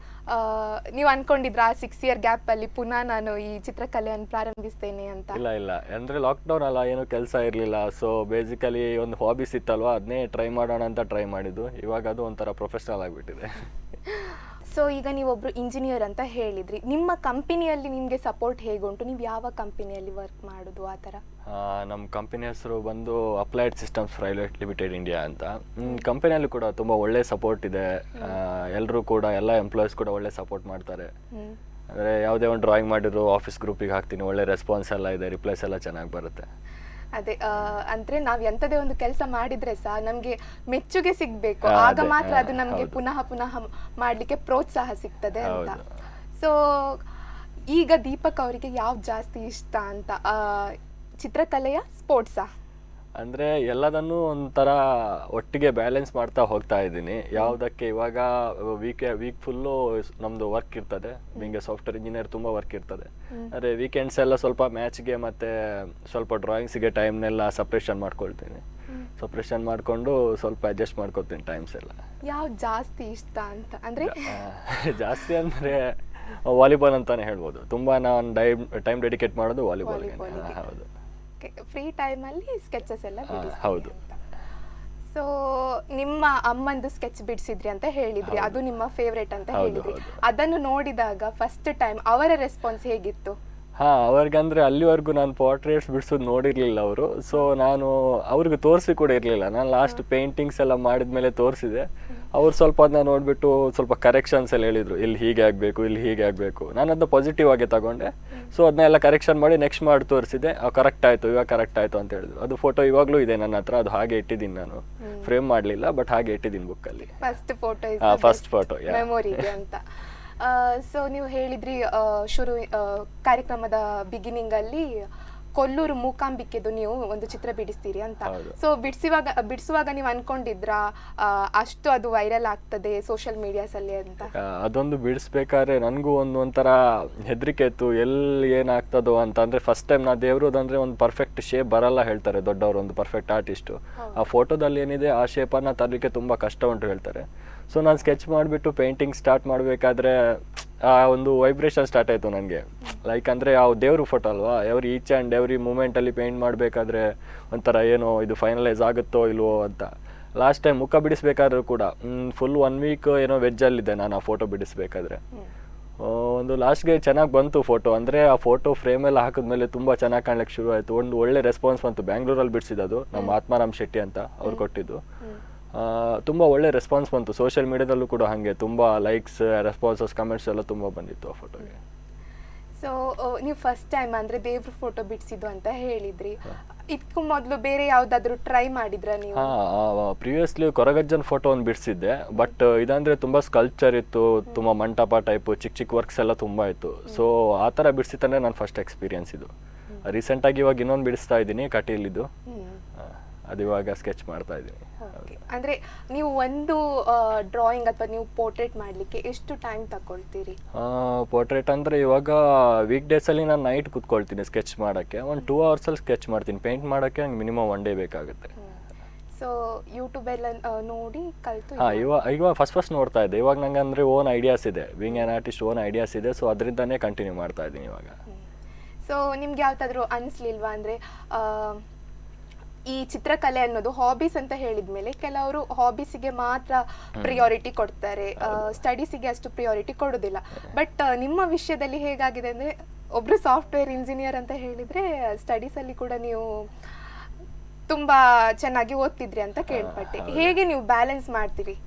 ನೀವು ಅನ್ಕೊಂಡಿದ್ರ ಆ 6 ಇಯರ್ ಗ್ಯಾಪಲ್ಲಿ ಪುನಃ ನಾನು ಈ ಚಿತ್ರಕಲೆಯನ್ನು ಪ್ರಾರಂಭಿಸ್ತೇನೆ ಅಂತ? ಇಲ್ಲ, ಅಂದರೆ ಲಾಕ್ಡೌನ್ ಅಲ್ಲ, ಏನೂ ಕೆಲಸ ಇರಲಿಲ್ಲ. ಸೊ ಬೇಸಿಕಲಿ ಒಂದು ಹಾಬೀಸ್ ಇತ್ತಲ್ವ, ಅದನ್ನೇ ಟ್ರೈ ಮಾಡೋಣ ಅಂತ ಟ್ರೈ ಮಾಡಿದ್ದು. ಇವಾಗ ಅದು ಒಂಥರ ಪ್ರೊಫೆಷ್ನಲ್ ಆಗಿಬಿಟ್ಟಿದೆ. ಸೊ ಈಗ ನೀವೊಬ್ರು ಇಂಜಿನಿಯರ್ ಅಂತ ಹೇಳಿದ್ರಿ, ನಿಮ್ಮ ಕಂಪನಿಯಲ್ಲಿ ನಿಮಗೆ ಸಪೋರ್ಟ್ ಹೇಗುಂಟು? ನೀವು ಯಾವ ಕಂಪನಿಯಲ್ಲಿ ವರ್ಕ್ ಮಾಡೋದು ಆ ಥರ? ನಮ್ಮ ಕಂಪನಿ ಹೆಸರು ಬಂದು applied systems private limited India ಅಂತ. ಕಂಪನಿಯಲ್ಲಿ ಕೂಡ ತುಂಬ ಒಳ್ಳೆ ಸಪೋರ್ಟ್ ಇದೆ. ಎಲ್ಲರೂ ಕೂಡ ಎಲ್ಲ ಎಂಪ್ಲಾಯೀಸ್ ಕೂಡ ಒಳ್ಳೆ ಸಪೋರ್ಟ್ ಮಾಡ್ತಾರೆ. ಅಂದರೆ ಯಾವುದೇ ಒಂದು ಡ್ರಾಯಿಂಗ್ ಮಾಡಿದ್ರು ಆಫೀಸ್ ಗ್ರೂಪಿಗೆ ಹಾಕ್ತೀನಿ, ಒಳ್ಳೆ ರೆಸ್ಪಾನ್ಸ್ ಎಲ್ಲ ಇದೆ, ರಿಪ್ಲೈಸ್ ಎಲ್ಲ ಚೆನ್ನಾಗಿ ಬರುತ್ತೆ. ಅದೇ ಅಂದ್ರೆ ನಾವು ಎಂಥದೇ ಒಂದು ಕೆಲಸ ಮಾಡಿದ್ರೆ ಸಹ ನಮಗೆ ಮೆಚ್ಚುಗೆ ಸಿಗ್ಬೇಕು, ಆಗ ಮಾತ್ರ ಅದು ನಮಗೆ ಪುನಃ ಮಾಡ್ಲಿಕ್ಕೆ ಪ್ರೋತ್ಸಾಹ ಸಿಗ್ತದೆ ಅಂತ. ಸೊ ಈಗ ದೀಪಕ್ ಅವರಿಗೆ ಯಾವ್ದು ಜಾಸ್ತಿ ಇಷ್ಟ ಅಂತ, ಚಿತ್ರಕಲೆಯ ಸ್ಪೋರ್ಟ್ಸಾ? ಅಂದರೆ ಎಲ್ಲದನ್ನೂ ಒಂಥರ ಒಟ್ಟಿಗೆ ಬ್ಯಾಲೆನ್ಸ್ ಮಾಡ್ತಾ ಹೋಗ್ತಾ ಇದ್ದೀನಿ. ಯಾವುದಕ್ಕೆ ಇವಾಗ ವೀಕ್ ಫುಲ್ಲು ನಮ್ಮದು ವರ್ಕ್ ಇರ್ತದೆ. ನಿಮಗೆ ಸಾಫ್ಟ್ವೇರ್ ಇಂಜಿನಿಯರ್ ತುಂಬ ವರ್ಕ್ ಇರ್ತದೆ. ಅಂದರೆ ವೀಕೆಂಡ್ಸ್ ಎಲ್ಲ ಸ್ವಲ್ಪ ಮ್ಯಾಚ್ಗೆ ಮತ್ತು ಸ್ವಲ್ಪ ಡ್ರಾಯಿಂಗ್ಸಿಗೆ ಟೈಮ್ನೆಲ್ಲ ಸಪ್ರೇಷನ್ ಮಾಡ್ಕೊಳ್ತೀನಿ. ಸಪ್ರೇಷನ್ ಮಾಡಿಕೊಂಡು ಸ್ವಲ್ಪ ಅಡ್ಜಸ್ಟ್ ಮಾಡ್ಕೊತೀನಿ ಟೈಮ್ಸ್ ಎಲ್ಲ. ಯಾವ್ದು ಜಾಸ್ತಿ ಇಷ್ಟ ಅಂತ ಅಂದರೆ? ಜಾಸ್ತಿ ಅಂದರೆ ವಾಲಿಬಾಲ್ ಅಂತಲೇ ಹೇಳ್ಬೋದು. ತುಂಬ ನಾನು ಟೈಮ್ ಡೆಡಿಕೇಟ್ ಮಾಡೋದು ವಾಲಿಬಾಲ್ಗೆ. ಹೌದು. ಫ್ರೀ ಟೈಮಲ್ಲಿ ಸ್ಕೆಚಸ್ ಎಲ್ಲ ಬಿಡಿಸ್ತೀರಿ? ಹೌದು. ಸೊ ನಿಮ್ಮ ಅಮ್ಮಂದು ಸ್ಕೆಚ್ ಬಿಡಿಸಿದ್ರಿ ಅಂತ ಹೇಳಿದ್ರಿ, ಅದು ನಿಮ್ಮ ಫೇವ್ರೇಟ್ ಅಂತ ಹೇಳಿದ್ರಿ. ಅದನ್ನು ನೋಡಿದಾಗ ಫಸ್ಟ್ ಟೈಮ್ ಅವರ ರೆಸ್ಪಾನ್ಸ್ ಹೇಗಿತ್ತು? ಅವ್ರಿಗಂದ್ರೆ ಅಲ್ಲಿವರೆಗೂ ನಾನು ಪೋರ್ಟ್ರೇಟ್ಸ್ ಬಿಡಿಸೋದು ನೋಡಿರಲಿಲ್ಲ ಅವರು. ಸೊ ನಾನು ಅವ್ರಿಗೆ ತೋರಿಸಿ ಕೂಡ ಇರಲಿಲ್ಲ. ನಾನು ಲಾಸ್ಟ್ ಪೇಂಟಿಂಗ್ಸ್ ಎಲ್ಲ ಮಾಡಿದ್ಮೇಲೆ ತೋರಿಸಿದೆ. ಅವ್ರು ಸ್ವಲ್ಪ ಅದನ್ನ ನೋಡಿಬಿಟ್ಟು ಸ್ವಲ್ಪ ಕರೆಕ್ಷನ್ಸ್ ಎಲ್ಲ ಹೇಳಿದರು, ಇಲ್ಲಿ ಹೀಗೆ ಆಗಬೇಕು, ಇಲ್ಲಿ ಹೀಗೆ ಆಗಬೇಕು. ನಾನು ಅದನ್ನ ಪಾಸಿಟಿವ್ ಆಗಿ ತಗೊಂಡೆ. ಸೊ ಅದನ್ನೆಲ್ಲ ಕರೆಕ್ಷನ್ ಮಾಡಿ ನೆಕ್ಸ್ಟ್ ಮಾಡಿ ತೋರಿಸಿದೆ. ಕರೆಕ್ಟ್ ಆಯಿತು, ಇವಾಗ ಕರೆಕ್ಟ್ ಆಯಿತು ಅಂತ ಹೇಳಿದ್ರು. ಅದು ಫೋಟೋ ಇವಾಗಲೂ ಇದೆ ನನ್ನ ಹತ್ರ. ಅದು ಹಾಗೆ ಇಟ್ಟಿದ್ದೀನಿ, ನಾನು ಫ್ರೇಮ್ ಮಾಡಲಿಲ್ಲ, ಬಟ್ ಹಾಗೆ ಇಟ್ಟಿದ್ದೀನಿ ಬುಕ್ಕಲ್ಲಿ. ಫಸ್ಟ್ ಫೋಟೋ ಮೆಮೊರಿಗೆ ಅಂತ. ಸೊ ನೀವು ಹೇಳಿದ್ರಿ ಕಾರ್ಯಕ್ರಮದ ಬಿಗಿನಿಂಗ್ ಅಲ್ಲಿ ಕೊಲ್ಲೂರು ಮೂಕಾಂಬಿಕೆದು ನೀವು ಒಂದು ಚಿತ್ರ ಬಿಡಿಸ್ತೀರಿ ಅಂತ. ಸೊ ಬಿಡಿಸುವಾಗ ನೀವು ಅನ್ಕೊಂಡಿದ್ರಾ ಅಷ್ಟು ಅದು ವೈರಲ್ ಆಗ್ತದೆ ಸೋಷಿಯಲ್ ಮೀಡಿಯಾಸ್ ಅಲ್ಲಿ ಅಂತ? ಅದೊಂದು ಬಿಡಿಸ್ಬೇಕಾದ್ರೆ ನನಗೂ ಒಂಥರ ಹೆದರಿಕೆ ಇತ್ತು, ಎಲ್ಲಿ ಏನಾಗ್ತದೋ ಅಂತ. ಅಂದ್ರೆ ಫಸ್ಟ್ ಟೈಮ್ ನಾ ದೇವ್ರದಂದ್ರೆ ಒಂದು ಪರ್ಫೆಕ್ಟ್ ಶೇಪ್ ಬರಲ್ಲ ಹೇಳ್ತಾರೆ ದೊಡ್ಡವರು, ಒಂದು ಪರ್ಫೆಕ್ಟ್ ಆರ್ಟಿಸ್ಟು. ಆ ಫೋಟೋದಲ್ಲಿ ಏನಿದೆ ಆ ಶೇಪನ್ನು ತರಲಿಕ್ಕೆ ತುಂಬ ಕಷ್ಟ ಉಂಟು ಹೇಳ್ತಾರೆ. ಸೊ ನಾನು ಸ್ಕೆಚ್ ಮಾಡಿಬಿಟ್ಟು ಪೇಂಟಿಂಗ್ ಸ್ಟಾರ್ಟ್ ಮಾಡಬೇಕಾದ್ರೆ ಆ ಒಂದು ವೈಬ್ರೇಷನ್ ಸ್ಟಾರ್ಟ್ ಆಯಿತು ನನಗೆ. ಲೈಕ್ ಅಂದರೆ ಆ ದೇವ್ರ ಫೋಟೋ ಅಲ್ವಾ, ಎವ್ರಿ ಈಚ್ ಆ್ಯಂಡ್ ಎವ್ರಿ ಮೂಮೆಂಟಲ್ಲಿ ಪೇಂಟ್ ಮಾಡಬೇಕಾದ್ರೆ ಒಂಥರ ಏನೋ ಇದು ಫೈನಲೈಸ್ ಆಗುತ್ತೋ ಇಲ್ವೋ ಅಂತ. ಲಾಸ್ಟ್ ಟೈಮ್ ಮುಖ ಬಿಡಿಸ್ಬೇಕಾದ್ರೂ ಕೂಡ ಫುಲ್ 1 ವೀಕ್ ಏನೋ ವೆಜ್ಜಲ್ಲಿದ್ದೆ ನಾನು ಆ ಫೋಟೋ ಬಿಡಿಸ್ಬೇಕಾದ್ರೆ. ಒಂದು ಲಾಸ್ಟ್ಗೆ ಚೆನ್ನಾಗಿ ಬಂತು ಫೋಟೋ, ಅಂದರೆ ಆ ಫೋಟೋ ಫ್ರೇಮೆಲ್ಲ ಹಾಕಿದ್ಮೇಲೆ ತುಂಬ ಚೆನ್ನಾಗಿ ಕಾಣ್ಲಿಕ್ಕೆ ಶುರು ಆಯಿತು. ಒಂದು ಒಳ್ಳೆ ರೆಸ್ಪಾನ್ಸ್ ಬಂತು. ಬ್ಯಾಂಗ್ಳೂರಲ್ಲಿ ಬಿಡಿಸಿದ್ದು ನಮ್ಮ ಆತ್ಮಾರಾಮ್ ಶೆಟ್ಟಿ ಅಂತ ಅವ್ರು ಕೊಟ್ಟಿದ್ದು. ತುಂಬ ಒಳ್ಳೆ ರೆಸ್ಪಾನ್ಸ್ ಬಂತು. ಸೋಷಿಯಲ್ ಮೀಡಿಯಾದಲ್ಲೂ ಕೂಡ ಹಾಗೆ ತುಂಬ ಲೈಕ್ಸ್, ರೆಸ್ಪಾನ್ಸಸ್, ಕಮೆಂಟ್ಸ್ ಎಲ್ಲ ತುಂಬ ಬಂದಿತ್ತು ಆ ಫೋಟೋಗೆ. ಸೊ ನೀವು ಫಸ್ಟ್ ಟೈಮ್ ಅಂದರೆ ದೇವ್ರ ಫೋಟೋ ಬಿಡಿಸಿದ್ದು ಅಂತ ಹೇಳಿದ್ರಿ. ಇದಕ್ಕೂ ಮೊದಲು ಬೇರೆ ಯಾವುದಾದ್ರೂ ಟ್ರೈ ಮಾಡಿದ್ರ ನೀವು? ಪ್ರಿವಿಯಸ್ಲಿ ಕೊರಗಜ್ಜನ್ ಫೋಟೋ ಒಂದು ಬಿಡಿಸಿದ್ದೆ. ಬಟ್ ಇದಂದರೆ ತುಂಬ ಸ್ಕಲ್ಪ್ಚರ್ ಇತ್ತು, ತುಂಬ ಮಂಟಪ ಟೈಪು, ಚಿಕ್ಕ ಚಿಕ್ಕ ವರ್ಕ್ಸ್ ಎಲ್ಲ ತುಂಬ ಇತ್ತು. ಸೊ ಆ ಥರ ಬಿಡಿಸಿತ್ತಂದರೆ ನನ್ನ ಫಸ್ಟ್ ಎಕ್ಸ್ಪೀರಿಯನ್ಸ್ ಇದು. ರೀಸೆಂಟಾಗಿ ಇವಾಗ ಇನ್ನೊಂದು ಬಿಡಿಸ್ತಾ ಇದ್ದೀನಿ ಕಟೀಲಿದ್ದು, ಅದು ಇವಾಗ ಸ್ಕೆಚ್ ಮಾಡ್ತಾ ಇದ್ದೀನಿ. ಅಂದ್ರೆ ನೀವು ಒಂದು ಡ್ರಾಯಿಂಗ್ ಅಥವಾ ನೀವು ಪೋರ್ಟ್ರೇಟ್ ಮಾಡಲಿಕ್ಕೆ ಎಷ್ಟು ಟೈಮ್ ತಗೊಳ್ತೀರಿ? ಪೋರ್ಟ್ರೇಟ್ ಅಂದರೆ ಇವಾಗ ವೀಕ್ ಡೇಸಲ್ಲಿ ನಾನು ನೈಟ್ ಕೂತ್ಕೊಳ್ತೀನಿ ಸ್ಕೆಚ್ ಮಾಡೋಕ್ಕೆ. ಒಂದು 2 ಅವರ್ಸಲ್ಲಿ ಸ್ಕೆಚ್ ಮಾಡ್ತೀನಿ. ಪೇಂಟ್ ಮಾಡೋಕ್ಕೆ ನಂಗೆ ಮಿನಿಮಮ್ 1 ಡೇ ಬೇಕಾಗುತ್ತೆ. ಸೊ ಯೂಟ್ಯೂಬೆಲ್ಲ ನೋಡಿ ಕಲಿತು? ಇವಾಗ ಫಸ್ಟ್ ನೋಡ್ತಾ ಇದ್ದೆ. ಇವಾಗ ನಂಗೆ ಅಂದರೆ ಓನ್ ಐಡಿಯಾಸ್ ಇದೆ, being an artist own ideas ಇದೆ. ಸೊ ಅದರಿಂದನೇ ಕಂಟಿನ್ಯೂ ಮಾಡ್ತಾ ಇದ್ದೀನಿ ಇವಾಗ. ಸೊ ನಿಮ್ಗೆ ಯಾವ್ದಾದ್ರು ಅನಿಸ್ಲಿಲ್ವಾ ಅಂದರೆ ಈ ಚಿತ್ರಕಲೆ ಅನ್ನೋದು ಹಾಬೀಸ್ ಅಂತ ಹೇಳಿದ್ಮೇಲೆ ಕೆಲವರು ಹಾಬೀಸಿಗೆ ಮಾತ್ರ ಪ್ರಿಯಾರಿಟಿ ಕೊಡ್ತಾರೆ, ಸ್ಟಡೀಸಿಗೆ ಅಷ್ಟು ಪ್ರಿಯಾರಿಟಿ ಕೊಡೋದಿಲ್ಲ. ಬಟ್ ನಿಮ್ಮ ವಿಷಯದಲ್ಲಿ ಹೇಗಾಗಿದೆ ಅಂದರೆ ಒಬ್ರು ಸಾಫ್ಟ್ವೇರ್ ಇಂಜಿನಿಯರ್ ಅಂತ ಹೇಳಿದ್ರೆ ಸ್ಟಡೀಸಲ್ಲಿ ಕೂಡ ನೀವು ತುಂಬಾ ಚೆನ್ನಾಗಿ ಓದ್ತಿದ್ರಿ ಅಂತ ಕೇಳ್ಪಟ್ಟೆ. ಹೇಗೆ ನೀವು ಬ್ಯಾಲೆನ್ಸ್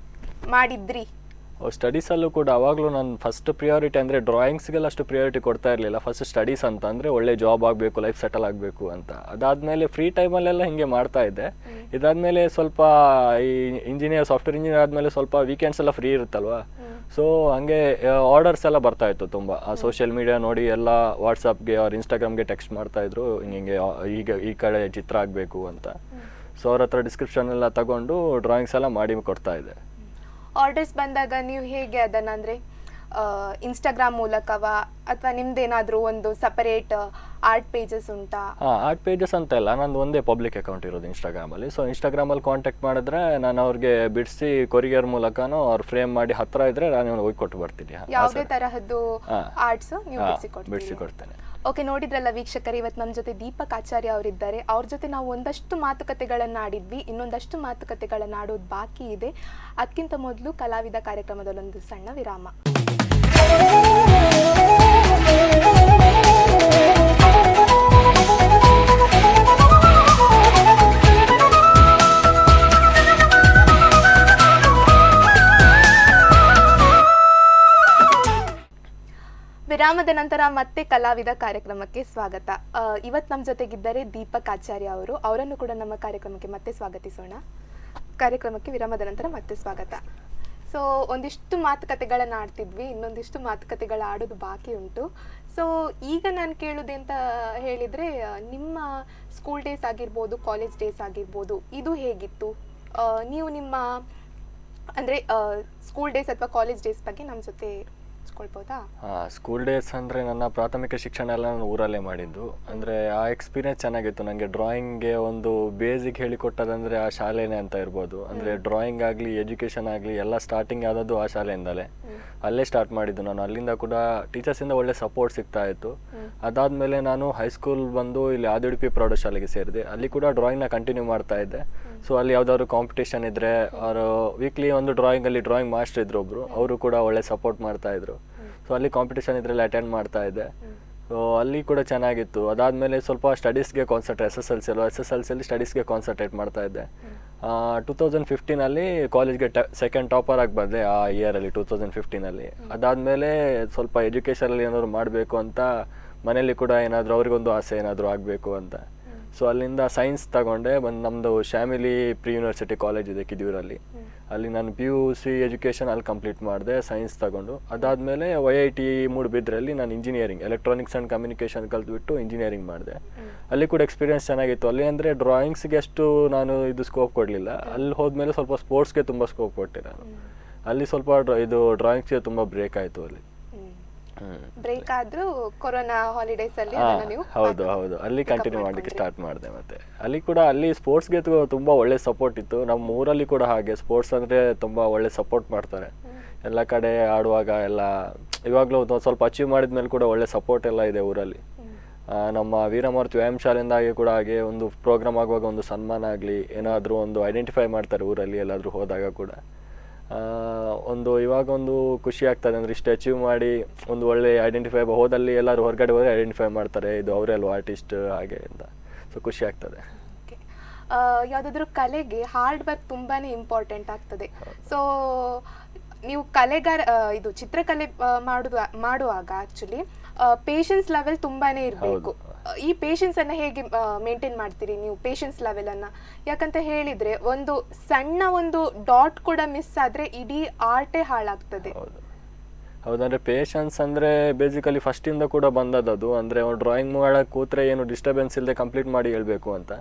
ಮಾಡಿದ್ರಿ? ಸ್ಟಡೀಸಲ್ಲೂ ಕೂಡ ಅವಾಗಲೂ ನಾನು ಫಸ್ಟ್ ಪ್ರಿಯಾರಿಟಿ ಅಂದರೆ ಡ್ರಾಯಿಂಗ್ಸ್ಗೆಲ್ಲ ಅಷ್ಟು ಪ್ರಿಯಾರಿಟಿ ಕೊಡ್ತಾ ಇರಲಿಲ್ಲ. ಫಸ್ಟ್ ಸ್ಟಡೀಸ್ ಅಂತ ಅಂದರೆ ಒಳ್ಳೆ ಜಾಬ್ ಆಗಬೇಕು, ಲೈಫ್ ಸೆಟಲ್ ಆಗಬೇಕು ಅಂತ. ಅದಾದಮೇಲೆ ಫ್ರೀ ಟೈಮಲ್ಲೆಲ್ಲ ಹಿಂಗೆ ಮಾಡ್ತಾ ಇದ್ದೆ. ಇದಾದಮೇಲೆ ಸ್ವಲ್ಪ ಈ ಸಾಫ್ಟ್ವೇರ್ ಇಂಜಿನಿಯರ್ ಆದಮೇಲೆ ಸ್ವಲ್ಪ ವೀಕೆಂಡ್ಸ್ ಎಲ್ಲ ಫ್ರೀ ಇರುತ್ತಲ್ವ. ಸೊ ಹಂಗೆ ಆರ್ಡರ್ಸ್ ಎಲ್ಲ ಬರ್ತಾ ಇತ್ತು ತುಂಬ. ಸೋಷಿಯಲ್ ಮೀಡಿಯಾ ನೋಡಿ ಎಲ್ಲ ವಾಟ್ಸಪ್ಗೆ ಅವ್ರ ಇನ್ಸ್ಟಾಗ್ರಾಮ್ಗೆ ಟೆಕ್ಸ್ಟ್ ಮಾಡ್ತಾಯಿದ್ರು, ಹಿಂಗೆ ಈಗ ಈ ಕಡೆ ಚಿತ್ರ ಆಗಬೇಕು ಅಂತ. ಸೊ ಅವ್ರ ಹತ್ರ ಡಿಸ್ಕ್ರಿಪ್ಷನ್ ಎಲ್ಲ ತಗೊಂಡು ಡ್ರಾಯಿಂಗ್ಸ್ ಎಲ್ಲ ಮಾಡಿ ಕೊಡ್ತಾ ಇದ್ದೆ. ಆರ್ಡರ್ಸ್ ಬಂದಾಗ ನೀವು ಹೇಗೆ ಅದನ್ನ ಅಂದರೆ ಇನ್ಸ್ಟಾಗ್ರಾಮ್ ಮೂಲಕವಾ ಅಥವಾ ನಿಮ್ದೇನಾದ್ರೂ ಒಂದು ಸಪರೇಟ್ ಆರ್ಟ್ ಪೇಜಸ್ ಉಂಟಾ? ಆರ್ಟ್ ಪೇಜಸ್ ಅಂತ ಇಲ್ಲ, ನಂದು ಒಂದೇ ಪಬ್ಲಿಕ್ ಅಕೌಂಟ್ ಇರೋದು ಇನ್ಸ್ಟಾಗ್ರಾಮಲ್ಲಿ. ಸೊ ಇನ್ಸ್ಟಾಗ್ರಾಮಲ್ಲಿ ಕಾಂಟ್ಯಾಕ್ಟ್ ಮಾಡಿದ್ರೆ ನಾನು ಅವ್ರಿಗೆ ಬಿಡಿಸಿ ಕೊರಿಯರ್ ಮೂಲಕನೋ ಅವ್ರು ಫ್ರೇಮ್ ಮಾಡಿ ಹತ್ರ ಇದ್ರೆ ನಾನು ಹೋಗಿ ಕೊಟ್ಟು ಬರ್ತೀನಿ. ಯಾವುದೇ ತರಹದ್ದು ಆರ್ಟ್ಸ್ ನೀವು ಬಿಡಿಸಿ ಕೊಡ್ತೇನೆ. ಓಕೆ, ನೋಡಿದ್ರಲ್ಲ ವೀಕ್ಷಕರು, ಇವತ್ತು ನಮ್ಮ ಜೊತೆ ದೀಪಕ್ ಆಚಾರ್ಯ ಅವರಿದ್ದಾರೆ. ಅವ್ರ ಜೊತೆ ನಾವು ಒಂದಷ್ಟು ಮಾತುಕತೆಗಳನ್ನು ಆಡಿದ್ವಿ, ಇನ್ನೊಂದಷ್ಟು ಮಾತುಕತೆಗಳನ್ನು ಆಡೋದು ಬಾಕಿ ಇದೆ. ಅದಕ್ಕಿಂತ ಮೊದಲು ಕಲಾವಿದ ಕಾರ್ಯಕ್ರಮದಲ್ಲೊಂದು ಸಣ್ಣ ವಿರಾಮ. ವಿರಾಮದ ನಂತರ ಮತ್ತೆ ಕಲಾವಿದ ಕಾರ್ಯಕ್ರಮಕ್ಕೆ ಸ್ವಾಗತ. ಇವತ್ತು ನಮ್ಮ ಜೊತೆಗಿದ್ದಾರೆ ದೀಪಕ್ ಆಚಾರ್ಯ ಅವರು. ಅವರನ್ನು ಕೂಡ ನಮ್ಮ ಕಾರ್ಯಕ್ರಮಕ್ಕೆ ಮತ್ತೆ ಸ್ವಾಗತಿಸೋಣ. ಕಾರ್ಯಕ್ರಮಕ್ಕೆ ವಿರಾಮದ ನಂತರ ಮತ್ತೆ ಸ್ವಾಗತ. ಸೊ ಒಂದಿಷ್ಟು ಮಾತುಕತೆಗಳನ್ನು ಆಡ್ತಿದ್ವಿ, ಇನ್ನೊಂದಿಷ್ಟು ಮಾತುಕತೆಗಳು ಆಡೋದು ಬಾಕಿ ಉಂಟು. ಸೊ ಈಗ ನಾನು ಕೇಳೋದೆ ಅಂತ ಹೇಳಿದರೆ, ನಿಮ್ಮ ಸ್ಕೂಲ್ ಡೇಸ್ ಆಗಿರ್ಬೋದು, ಕಾಲೇಜ್ ಡೇಸ್ ಆಗಿರ್ಬೋದು, ಇದು ಹೇಗಿತ್ತು? ನೀವು ನಿಮ್ಮ ಅಂದರೆ ಸ್ಕೂಲ್ ಡೇಸ್ ಅಥವಾ ಕಾಲೇಜ್ ಡೇಸ್ ಬಗ್ಗೆ ನಮ್ಮ ಜೊತೆ ಸ್ಕೂಲ್ ಡೇಸ್ ಅಂದರೆ ನನ್ನ ಪ್ರಾಥಮಿಕ ಶಿಕ್ಷಣ ಎಲ್ಲ ನಾನು ಊರಲ್ಲೇ ಮಾಡಿದ್ದು. ಅಂದರೆ ಆ ಎಕ್ಸ್ಪೀರಿಯನ್ಸ್ ಚೆನ್ನಾಗಿತ್ತು. ನನಗೆ ಡ್ರಾಯಿಂಗ್ಗೆ ಒಂದು ಬೇಸಿಕ್ ಹೇಳಿಕೊಟ್ಟದಂದರೆ ಆ ಶಾಲೆನೇ ಅಂತ ಇರ್ಬೋದು. ಅಂದರೆ ಡ್ರಾಯಿಂಗ್ ಆಗಲಿ, ಎಜುಕೇಷನ್ ಆಗಲಿ ಎಲ್ಲ ಸ್ಟಾರ್ಟಿಂಗ್ ಆದದ್ದು ಆ ಶಾಲೆಯಿಂದಲೇ. ಅಲ್ಲೇ ಸ್ಟಾರ್ಟ್ ಮಾಡಿದ್ದು ನಾನು. ಅಲ್ಲಿಂದ ಕೂಡ ಟೀಚರ್ಸಿಂದ ಒಳ್ಳೆ ಸಪೋರ್ಟ್ ಸಿಗ್ತಾ ಇತ್ತು. ಅದಾದಮೇಲೆ ನಾನು ಹೈಸ್ಕೂಲ್ ಬಂದು ಇಲ್ಲಿ ಆದಿಉಡುಪಿ ಪ್ರೌಢಶಾಲೆಗೆ ಸೇರಿದೆ. ಅಲ್ಲಿ ಕೂಡ ಡ್ರಾಯಿಂಗ್ನ ಕಂಟಿನ್ಯೂ ಮಾಡ್ತಾ ಇದ್ದೆ. ಸೊ ಅಲ್ಲಿ ಯಾವುದಾದ್ರು ಕಾಂಪಿಟೇಷನ್ ಇದ್ದರೆ ಅವರು ವೀಕ್ಲಿ ಒಂದು ಡ್ರಾಯಿಂಗಲ್ಲಿ ಡ್ರಾಯಿಂಗ್ ಮಾಸ್ಟರ್ ಇದ್ರು ಒಬ್ಬರು, ಅವರು ಕೂಡ ಒಳ್ಳೆ ಸಪೋರ್ಟ್ ಮಾಡ್ತಾಯಿದ್ರು. ಸೊ ಅಲ್ಲಿ ಕಾಂಪಿಟೇಷನ್ ಇದ್ರಲ್ಲಿ ಅಟೆಂಡ್ ಮಾಡ್ತಾ ಇದ್ದೆ. ಸೊ ಅಲ್ಲಿ ಕೂಡ ಚೆನ್ನಾಗಿತ್ತು. ಅದಾದಮೇಲೆ ಸ್ವಲ್ಪ ಸ್ಟಡೀಸ್ಗೆ ಕಾನ್ಸಂಟ್ರೇಟ್, ಎಸ್ ಎಸ್ ಎಲ್ ಸಿಲಿ ಸ್ಟಡೀಸ್ಗೆ ಕಾನ್ಸಂಟ್ರೇಟ್ ಮಾಡ್ತಾ ಇದ್ದೆ. 2015 ಕಾಲೇಜ್ಗೆ ಸೆಕೆಂಡ್ ಟಾಪರ್ ಆಗಿ ಬಂದೆ ಆ ಇಯರಲ್ಲಿ, 2015. ಅದಾದಮೇಲೆ ಸ್ವಲ್ಪ ಎಜುಕೇಷನಲ್ಲಿ ಏನಾದರೂ ಮಾಡಬೇಕು ಅಂತ ಮನೇಲಿ ಕೂಡ ಏನಾದರೂ ಅವ್ರಿಗೊಂದು ಆಸೆ ಏನಾದರೂ ಆಗಬೇಕು ಅಂತ. ಸೊ ಅಲ್ಲಿಂದ ಸೈನ್ಸ್ ತಗೊಂಡೆ. ನಮ್ಮದು ಶ್ಯಾಮಿಲಿ ಪ್ರಿ ಯೂನಿವರ್ಸಿಟಿ ಕಾಲೇಜ್ ಇದೆ ಕಿದಿಯೂರಲ್ಲಿ. ಅಲ್ಲಿ ನಾನು PUC ಎಜುಕೇಷನ್ ಅಲ್ಲಿ ಕಂಪ್ಲೀಟ್ ಮಾಡಿದೆ ಸೈನ್ಸ್ ತಗೊಂಡು. ಅದಾದಮೇಲೆ YIT ಮೂಡಬಿದ್ರಲ್ಲಿ ನಾನು ಇಂಜಿನಿಯರಿಂಗ್, ಎಲೆಕ್ಟ್ರಾನಿಕ್ಸ್ ಆ್ಯಂಡ್ ಕಮ್ಯುನಿಕೇಷನ್ ಕಲ್ತ್ಬಿಟ್ಟು ಇಂಜಿನಿಯರಿಂಗ್ ಮಾಡಿದೆ. ಅಲ್ಲಿ ಕೂಡ ಎಕ್ಸ್ಪೀರಿಯನ್ಸ್ ಚೆನ್ನಾಗಿತ್ತು. ಅಲ್ಲಿ ಅಂದರೆ ಡ್ರಾಯಿಂಗ್ಸ್ಗೆ ಅಷ್ಟು ನಾನು ಇದು ಸ್ಕೋಪ್ ಕೊಡಲಿಲ್ಲ. ಅಲ್ಲಿ ಹೋದ್ಮೇಲೆ ಸ್ವಲ್ಪ ಸ್ಪೋರ್ಟ್ಸ್ಗೆ ತುಂಬ ಸ್ಕೋಪ್ ಕೊಟ್ಟೆ ನಾನು. ಅಲ್ಲಿ ಸ್ವಲ್ಪ ಇದು ಡ್ರಾಯಿಂಗ್ಸ್ಗೆ ತುಂಬ ಬ್ರೇಕ್ ಆಯಿತು ಅಲ್ಲಿ. ಬ್ರೇಕ್ ಆದ್ರೂ ಕೊರೋನಾ ಹಾಲಿಡೇಸ್ ಅಲ್ಲಿ ಹೌದು ಅಲ್ಲಿ ಕಂಟಿನ್ಯೂ ಮಾಡಲಿಕ್ಕೆ ಸ್ಟಾರ್ಟ್ ಮಾಡಿದೆ. ಮತ್ತೆ ಅಲ್ಲಿ ಕೂಡ ಅಲ್ಲಿ ಸ್ಪೋರ್ಟ್ಸ್ಗೆ ತುಂಬ ಒಳ್ಳೆ ಸಪೋರ್ಟ್ ಇತ್ತು. ನಮ್ಮ ಊರಲ್ಲಿ ಕೂಡ ಹಾಗೆ ಸ್ಪೋರ್ಟ್ಸ್ ಅಂದರೆ ತುಂಬ ಒಳ್ಳೆ ಸಪೋರ್ಟ್ ಮಾಡ್ತಾರೆ ಎಲ್ಲ ಕಡೆ ಆಡುವಾಗ ಎಲ್ಲ. ಇವಾಗಲೂ ಸ್ವಲ್ಪ ಅಚೀವ್ ಮಾಡಿದ್ಮೇಲೆ ಕೂಡ ಒಳ್ಳೆ ಸಪೋರ್ಟ್ ಎಲ್ಲ ಇದೆ ಊರಲ್ಲಿ. ನಮ್ಮ ವೀರಮೂರ್ತಿ ವ್ಯಾಯಾಮ ಶಾಲೆಯಿಂದಾಗಿ ಕೂಡ ಹಾಗೆ ಒಂದು ಪ್ರೋಗ್ರಾಮ್ ಆಗುವಾಗ ಒಂದು ಸನ್ಮಾನ ಆಗಲಿ ಏನಾದರೂ ಒಂದು ಐಡೆಂಟಿಫೈ ಮಾಡ್ತಾರೆ ಊರಲ್ಲಿ ಎಲ್ಲಾದರೂ ಹೋದಾಗ ಕೂಡ ಒಂದು ಇವಾಗ ಒಂದು ಖುಷಿ ಆಗ್ತದೆ. ಅಂದರೆ ಇಷ್ಟು ಅಚೀವ್ ಮಾಡಿ ಒಂದು ಒಳ್ಳೆ ಐಡೆಂಟಿಫೈ ಹೋದಲ್ಲಿ ಎಲ್ಲರೂ ಹೊರಗಡೆ ಹೋದರೆ ಐಡೆಂಟಿಫೈ ಮಾಡ್ತಾರೆ, ಇದು ಅವರೇ ಅಲ್ವಾ ಆರ್ಟಿಸ್ಟ್ ಹಾಗೆ ಅಂತ. ಸೊ ಖುಷಿ ಆಗ್ತದೆ. ಯಾವುದಾದ್ರೂ ಕಲೆಗೆ ಹಾರ್ಡ್ ವರ್ಕ್ ತುಂಬಾನೇ ಇಂಪಾರ್ಟೆಂಟ್ ಆಗ್ತದೆ. ಸೊ ನೀವು ಇದು ಚಿತ್ರಕಲೆ ಮಾಡುವಾಗ ಆಕ್ಚುಲಿ ಪೇಷನ್ಸ್ ಲೆವೆಲ್ ತುಂಬಾನೇ ಇರಬೇಕು. ಈ ಪೇಷನ್ಸ್ ಅನ್ನ ಹೇಗೆ ಮೇಂಟೈನ್ ಮಾಡ್ತೀರಿ ನೀವು, ಪೇಷನ್ಸ್ ಲೆವೆಲ್ ಅನ್ನ? ಯಾಕಂತ ಹೇಳಿದ್ರೆ ಒಂದು ಸಣ್ಣ ಒಂದು ಡಾಟ್ ಕೂಡ ಮಿಸ್ ಆದ್ರೆ ಇಡೀ ಆರ್ಟೇ ಹಾಳಾಗ್ತದೆ. ಹೌದಂದ್ರೆ ಪೇಷನ್ಸ್ ಅಂದರೆ ಬೇಸಿಕಲಿ ಫಸ್ಟಿಂದ ಕೂಡ ಬಂದದ್ದು. ಅಂದರೆ ಡ್ರಾಯಿಂಗ್ ಮಾಡಕ್ಕೆ ಕೂತ್ರೆ ಏನು ಡಿಸ್ಟರ್ಬೆನ್ಸ್ ಇಲ್ಲದೆ ಕಂಪ್ಲೀಟ್ ಮಾಡಿ ಹೇಳ್ಬೇಕು ಅಂತ.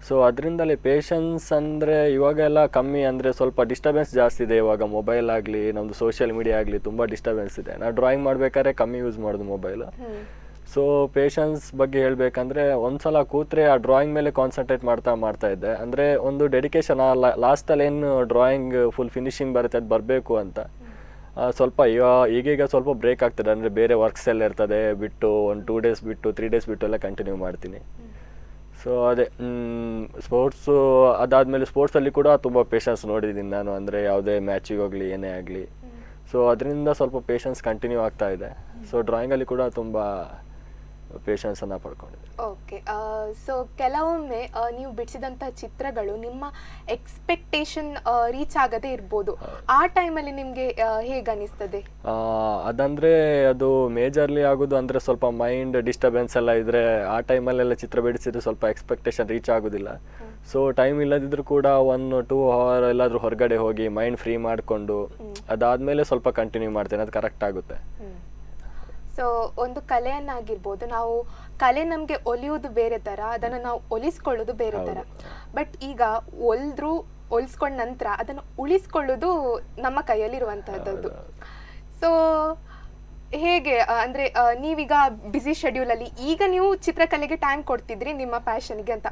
ಸೊ ಅದರಿಂದಲೇ ಪೇಷನ್ಸ್ ಅಂದರೆ ಇವಾಗೆಲ್ಲ ಕಮ್ಮಿ, ಅಂದರೆ ಸ್ವಲ್ಪ ಡಿಸ್ಟರ್ಬೆನ್ಸ್ ಜಾಸ್ತಿ ಇದೆ ಇವಾಗ. ಮೊಬೈಲ್ ಆಗಲಿ ನಮ್ಮದು ಸೋಷಿಯಲ್ ಮೀಡಿಯಾ ಆಗಲಿ ತುಂಬ ಡಿಸ್ಟರ್ಬೆನ್ಸ್ ಇದೆ. ನಾವು ಡ್ರಾಯಿಂಗ್ ಮಾಡಬೇಕಾದ್ರೆ ಕಮ್ಮಿ ಯೂಸ್ ಮಾಡೋದು ಮೊಬೈಲು. ಸೊ ಪೇಷನ್ಸ್ ಬಗ್ಗೆ ಹೇಳಬೇಕಂದ್ರೆ ಒಂದ್ಸಲ ಕೂತ್ರೆ ಆ ಡ್ರಾಯಿಂಗ್ ಮೇಲೆ ಕಾನ್ಸಂಟ್ರೇಟ್ ಮಾಡ್ತಾ ಇದ್ದೆ. ಅಂದರೆ ಒಂದು ಡೆಡಿಕೇಶನ್, ಲಾಸ್ಟಲ್ಲಿ ಏನು ಡ್ರಾಯಿಂಗ್ ಫುಲ್ ಫಿನಿಶಿಂಗ್ ಬರುತ್ತೆ ಅದು ಬರಬೇಕು ಅಂತ. ಸ್ವಲ್ಪ ಈಗೀಗ ಸ್ವಲ್ಪ ಬ್ರೇಕ್ ಆಗ್ತದೆ. ಅಂದರೆ ಬೇರೆ ವರ್ಕ್ಸ್ ಎಲ್ಲ ಇರ್ತದೆ, ಬಿಟ್ಟು ಒಂದು 2 days ಬಿಟ್ಟು 3 days ಬಿಟ್ಟು ಎಲ್ಲ ಕಂಟಿನ್ಯೂ ಮಾಡ್ತೀನಿ. ಸೊ ಅದೇ ಸ್ಪೋರ್ಟ್ಸು ಅದಾದಮೇಲೆ ಸ್ಪೋರ್ಟ್ಸಲ್ಲಿ ಕೂಡ ತುಂಬ ಪೇಷನ್ಸ್ ನೋಡಿದ್ದೀನಿ ನಾನು. ಅಂದರೆ ಯಾವುದೇ ಮ್ಯಾಚಿಗೆ ಹೋಗಲಿ ಏನೇ ಆಗಲಿ. ಸೊ ಅದರಿಂದ ಸ್ವಲ್ಪ ಪೇಷನ್ಸ್ ಕಂಟಿನ್ಯೂ ಆಗ್ತಾ ಇದೆ. ಸೊ ಡ್ರಾಯಿಂಗಲ್ಲಿ ಕೂಡ ತುಂಬ ಪೇಷನ್ಸನ್ನು ಪಡ್ಕೊಂಡಿದೆ. ಓಕೆ. ಸೊ ಕೆಲವೊಮ್ಮೆ ನೀವು ಬಿಡಿಸಿದಂಥ ಚಿತ್ರಗಳು ನಿಮ್ಮ ಎಕ್ಸ್ಪೆಕ್ಟೇಷನ್ ರೀಚ್ ಆಗದೇ ಇರ್ಬೋದು. ಆ ಟೈಮಲ್ಲಿ ನಿಮಗೆ ಹೇಗೆ ಅನಿಸ್ತದೆ? ಅದಂದರೆ ಅದು ಮೇಜರ್ಲಿ ಆಗೋದು ಅಂದರೆ ಸ್ವಲ್ಪ ಮೈಂಡ್ ಡಿಸ್ಟರ್ಬೆನ್ಸ್ ಎಲ್ಲ ಇದ್ದರೆ ಆ ಟೈಮಲ್ಲೆಲ್ಲ ಚಿತ್ರ ಬಿಡಿಸಿದ್ರೆ ಸ್ವಲ್ಪ ಎಕ್ಸ್ಪೆಕ್ಟೇಷನ್ ರೀಚ್ ಆಗೋದಿಲ್ಲ. ಸೊ ಟೈಮ್ ಇಲ್ಲದಿದ್ರೂ ಕೂಡ 1-2 hour ಎಲ್ಲಾದರೂ ಹೊರಗಡೆ ಹೋಗಿ ಮೈಂಡ್ ಫ್ರೀ ಮಾಡಿಕೊಂಡು ಅದಾದಮೇಲೆ ಸ್ವಲ್ಪ ಕಂಟಿನ್ಯೂ ಮಾಡ್ತೇನೆ, ಅದು ಕರೆಕ್ಟ್ ಆಗುತ್ತೆ. ಸೊ ಒಂದು ಕಲೆಯನ್ನಾಗಿರ್ಬೋದು, ನಾವು ಕಲೆ ನಮಗೆ ಒಲಿಯುವುದು ಬೇರೆ ಥರ, ಅದನ್ನು ನಾವು ಒಲಿಸ್ಕೊಳ್ಳೋದು ಬೇರೆ ಥರ. ಬಟ್ ಈಗ ಹೊಲಿಸ್ಕೊಂಡ ನಂತರ ಅದನ್ನು ಉಳಿಸ್ಕೊಳ್ಳೋದು ನಮ್ಮ ಕೈಯಲ್ಲಿರುವಂತಹದ್ದು. ಸೊ ಹೇಗೆ ಅಂದರೆ ನೀವೀಗ ಬ್ಯುಸಿ ಶೆಡ್ಯೂಲಲ್ಲಿ ಈಗ ನೀವು ಚಿತ್ರಕಲೆಗೆ ಟೈಮ್ ಕೊಡ್ತಿದ್ರಿ ನಿಮ್ಮ ಪ್ಯಾಷನ್ಗೆ ಅಂತ,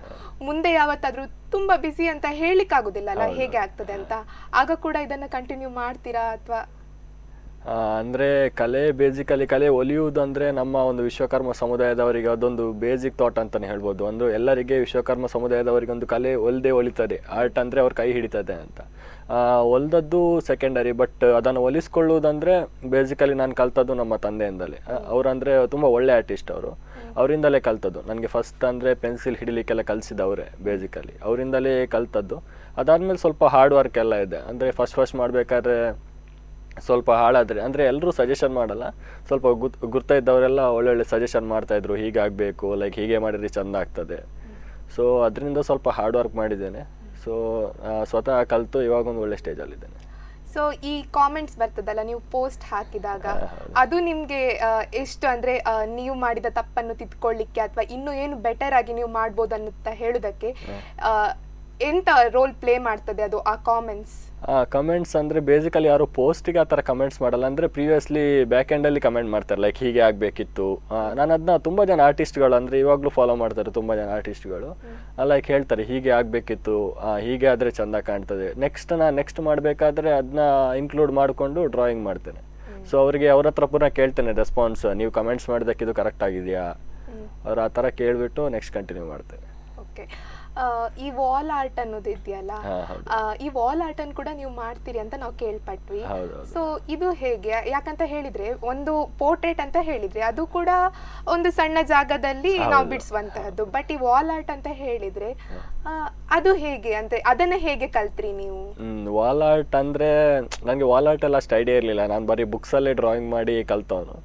ಮುಂದೆ ಯಾವತ್ತಾದರೂ ತುಂಬ ಬ್ಯುಸಿ ಅಂತ ಹೇಳಲಿಕ್ಕಾಗೋದಿಲ್ಲ ಅಲ್ಲ, ಹೇಗೆ ಆಗ್ತದೆ ಅಂತ, ಆಗ ಕೂಡ ಇದನ್ನು ಕಂಟಿನ್ಯೂ ಮಾಡ್ತೀರಾ ಅಥವಾ? ಅಂದರೆ ಬೇಸಿಕಲಿ ಕಲೆ ಒಲಿಯುವುದು ಅಂದರೆ ನಮ್ಮ ಒಂದು ವಿಶ್ವಕರ್ಮ ಸಮುದಾಯದವರಿಗೆ ಅದೊಂದು ಬೇಸಿಕ್ ಥಾಟ್ ಅಂತಲೇ ಹೇಳ್ಬೋದು. ಒಂದು ಎಲ್ಲರಿಗೆ ವಿಶ್ವಕರ್ಮ ಸಮುದಾಯದವರಿಗೆ ಒಂದು ಕಲೆ ಒಲಿತದೆ, ಆರ್ಟ್ ಅಂದರೆ ಅವ್ರ ಕೈ ಹಿಡಿತದೆ ಅಂತ. ಒಲ್ದದ್ದು ಸೆಕೆಂಡರಿ, ಬಟ್ ಅದನ್ನು ಒಲಿಸ್ಕೊಳ್ಳುವುದಂದರೆ ಬೇಸಿಕಲಿ ನಾನು ಕಲ್ತದ್ದು ನಮ್ಮ ತಂದೆಯಿಂದಲೇ. ಅವರಂದರೆ ತುಂಬ ಒಳ್ಳೆ ಆರ್ಟಿಸ್ಟ್, ಅವರಿಂದಲೇ ಕಲ್ತದ್ದು. ನನಗೆ ಫಸ್ಟ್ ಅಂದರೆ ಪೆನ್ಸಿಲ್ ಹಿಡಿಲಿಕ್ಕೆಲ್ಲ ಕಲಿಸಿದವರೇ ಬೇಸಿಕಲಿ, ಅವರಿಂದಲೇ ಕಲ್ತದ್ದು. ಅದಾದಮೇಲೆ ಸ್ವಲ್ಪ ಹಾರ್ಡ್ ವರ್ಕ್ ಎಲ್ಲ ಇದೆ. ಅಂದರೆ ಫಸ್ಟ್ ಮಾಡಬೇಕಾದ್ರೆ ಸ್ವಲ್ಪ ಹಾಳಾದರೆ ಅಂದರೆ ಎಲ್ಲರೂ ಸಜೆಷನ್ ಮಾಡಲ್ಲ, ಸ್ವಲ್ಪ ಗುರ್ತಾ ಇದ್ದವರೆಲ್ಲ ಒಳ್ಳೊಳ್ಳೆ ಸಜೆಷನ್ ಮಾಡ್ತಾಯಿದ್ರು, ಹೀಗಾಗಬೇಕು, ಲೈಕ್ ಹೀಗೆ ಮಾಡಿದ್ರೆ ಚೆಂದ ಆಗ್ತದೆ. ಸೊ ಅದರಿಂದ ಸ್ವಲ್ಪ ಹಾರ್ಡ್ ವರ್ಕ್ ಮಾಡಿದ್ದೇನೆ. ಸೊ ಸ್ವತಃ ಕಲಿತು ಇವಾಗ ಒಂದು ಒಳ್ಳೆ ಸ್ಟೇಜಲ್ಲಿದ್ದೇನೆ. ಸೊ ಈ ಕಾಮೆಂಟ್ಸ್ ಬರ್ತದಲ್ಲ ನೀವು ಪೋಸ್ಟ್ ಹಾಕಿದಾಗ, ಅದು ನಿಮಗೆ ಎಷ್ಟು ಅಂದರೆ ನೀವು ಮಾಡಿದ ತಪ್ಪನ್ನು ತಿದ್ಕೊಳ್ಳಿಕ್ಕೆ ಅಥವಾ ಇನ್ನೂ ಏನು ಬೆಟರ್ ಆಗಿ ನೀವು ಮಾಡ್ಬೋದು ಅನ್ನುತ್ತಾ ಹೇಳೋದಕ್ಕೆ ಎಂತ ರೋಲ್ ಪ್ಲೇ ಮಾಡ್ತದೆ ಅದು, ಆ ಕಮೆಂಟ್ಸ್ ಅಂದರೆ ಬೇಸಿಕಲಿ ಯಾರು ಪೋಸ್ಟಿಗೆ ಆ ಥರ ಕಮೆಂಟ್ಸ್ ಮಾಡಲ್ಲ. ಅಂದರೆ ಪ್ರೀವಿಯಸ್ಲಿ ಬ್ಯಾಕ್ ಎಂಡಲ್ಲಿ ಕಮೆಂಟ್ ಮಾಡ್ತಾರೆ, ಲೈಕ್ ಹೀಗೆ ಆಗಬೇಕಿತ್ತು. ನಾನು ಅದನ್ನ ತುಂಬ ಜನ ಆರ್ಟಿಸ್ಟ್ಗಳು ಅಂದರೆ ಇವಾಗಲೂ ಫಾಲೋ ಮಾಡ್ತಾರೆ, ತುಂಬ ಜನ ಆರ್ಟಿಸ್ಟ್ಗಳು ಲೈಕ್ ಹೇಳ್ತಾರೆ ಹೀಗೆ ಆಗಬೇಕಿತ್ತು, ಹೀಗೆ ಆದರೆ ಚೆಂದ ಕಾಣ್ತದೆ, ನೆಕ್ಸ್ಟ್ ಮಾಡಬೇಕಾದ್ರೆ ಅದನ್ನ ಇನ್ಕ್ಲೂಡ್ ಮಾಡಿಕೊಂಡು ಡ್ರಾಯಿಂಗ್ ಮಾಡ್ತೇನೆ. ಸೊ ಅವರಿಗೆ ಅವ್ರ ಹತ್ರ ಪುನಃ ಕೇಳ್ತೇನೆ ರೆಸ್ಪಾನ್ಸ್, ನೀವು ಕಮೆಂಟ್ಸ್ ಮಾಡಿದ್ದಕ್ಕೆ ಇದು ಕರೆಕ್ಟ್ ಆಗಿದೆಯಾ, ಅವ್ರು ಆ ಥರ ಕೇಳಿಬಿಟ್ಟು ನೆಕ್ಸ್ಟ್ ಕಂಟಿನ್ಯೂ ಮಾಡ್ತೇನೆ. ಓಕೆ. ಈ ವಾಲ್ ಆರ್ಟ್ ಅನ್ನೋದು ಇದೆಯಲ್ಲ, ಈ ವಾಲ್ ಆರ್ಟ್ ಅನ್ನು ಕೂಡ ನೀವು ಮಾಡ್ತೀರಿ ಅಂತ ನಾವು ಕೇಳ್ಪಟ್ವಿ. ಸೊ ಇದು ಹೇಗೆ? ಯಾಕಂತ ಹೇಳಿದ್ರೆ ಒಂದು ಪೋರ್ಟ್ರೇಟ್ ಅಂತ ಹೇಳಿದ್ರೆ ಅದು ಕೂಡ ಒಂದು ಸಣ್ಣ ಜಾಗದಲ್ಲಿ ನಾವು ಬಿಡಿಸುವಂತಹದ್ದು, ಬಟ್ ಈ ವಾಲ್ ಆರ್ಟ್ ಅಂತ ಹೇಳಿದ್ರೆ ಅದು ಹೇಗೆ ಅಂತ, ಅದನ್ನ ಹೇಗೆ ಕಲ್ತ್ರಿ ನೀವು? ವಾಲ್ ಆರ್ಟ್ ಅಂದ್ರೆ ನನಗೆ ವಾಲ್ ಆರ್ಟ್ ಎಲ್ಲ ಅಷ್ಟು ಐಡಿಯಾ ಇರಲಿಲ್ಲ, ನಾನು ಬರೀ ಬುಕ್ಸಲ್ಲೇ ಡ್ರಾಯಿಂಗ್ ಮಾಡಿ ಕಲ್ತವನು.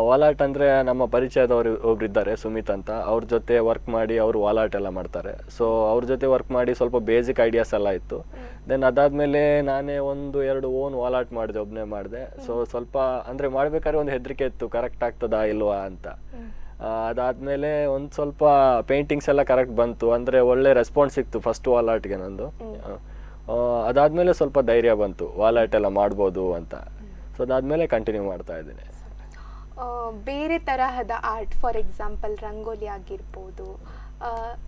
ವಾಲ್ ಆರ್ಟ್ ಅಂದರೆ ನಮ್ಮ ಪರಿಚಯದವರು ಒಬ್ರಿದ್ದಾರೆ, ಸುಮಿತ್ ಅಂತ, ಅವ್ರ ಜೊತೆ ವರ್ಕ್ ಮಾಡಿ ಅವರು ವಾಲ್ ಆರ್ಟ್ ಎಲ್ಲ ಮಾಡ್ತಾರೆ. ಸೊ ಅವ್ರ ಜೊತೆ ವರ್ಕ್ ಮಾಡಿ ಸ್ವಲ್ಪ ಬೇಸಿಕ್ ಐಡಿಯಾಸ್ ಎಲ್ಲ ಇತ್ತು. ದೆನ್ ಅದಾದಮೇಲೆ ನಾನೇ 1-2 ಓನ್ ವಾಲ್ ಆರ್ಟ್ ಮಾಡಿದೆ, ಒಬ್ಬನೇ ಮಾಡಿದೆ. ಸೊ ಸ್ವಲ್ಪ ಅಂದರೆ ಮಾಡಬೇಕಾದ್ರೆ ಒಂದು ಹೆದರಿಕೆ ಇತ್ತು, ಕರೆಕ್ಟ್ ಆಗ್ತದಾ ಇಲ್ವಾ ಅಂತ. ಅದಾದಮೇಲೆ ಒಂದು ಸ್ವಲ್ಪ ಪೇಂಟಿಂಗ್ಸ್ ಎಲ್ಲ ಕರೆಕ್ಟ್ ಬಂತು, ಅಂದರೆ ಒಳ್ಳೆ ರೆಸ್ಪಾನ್ಸ್ ಸಿಕ್ತು ಫಸ್ಟ್ ವಾಲ್ ಆರ್ಟ್ಗೆ ನಂದು. ಅದಾದಮೇಲೆ ಸ್ವಲ್ಪ ಧೈರ್ಯ ಬಂತು ವಾಲ್ ಆರ್ಟ್ ಎಲ್ಲ ಮಾಡ್ಬೋದು ಅಂತ. ಸೊ ಅದಾದಮೇಲೆ ಕಂಟಿನ್ಯೂ ಮಾಡ್ತಾ ಇದ್ದೀನಿ. ಬೇರೆ ತರಹದ ಆರ್ಟ್, ಫಾರ್ ಎಕ್ಸಾಂಪಲ್ ರಂಗೋಲಿ ಆಗಿರ್ಬೋದು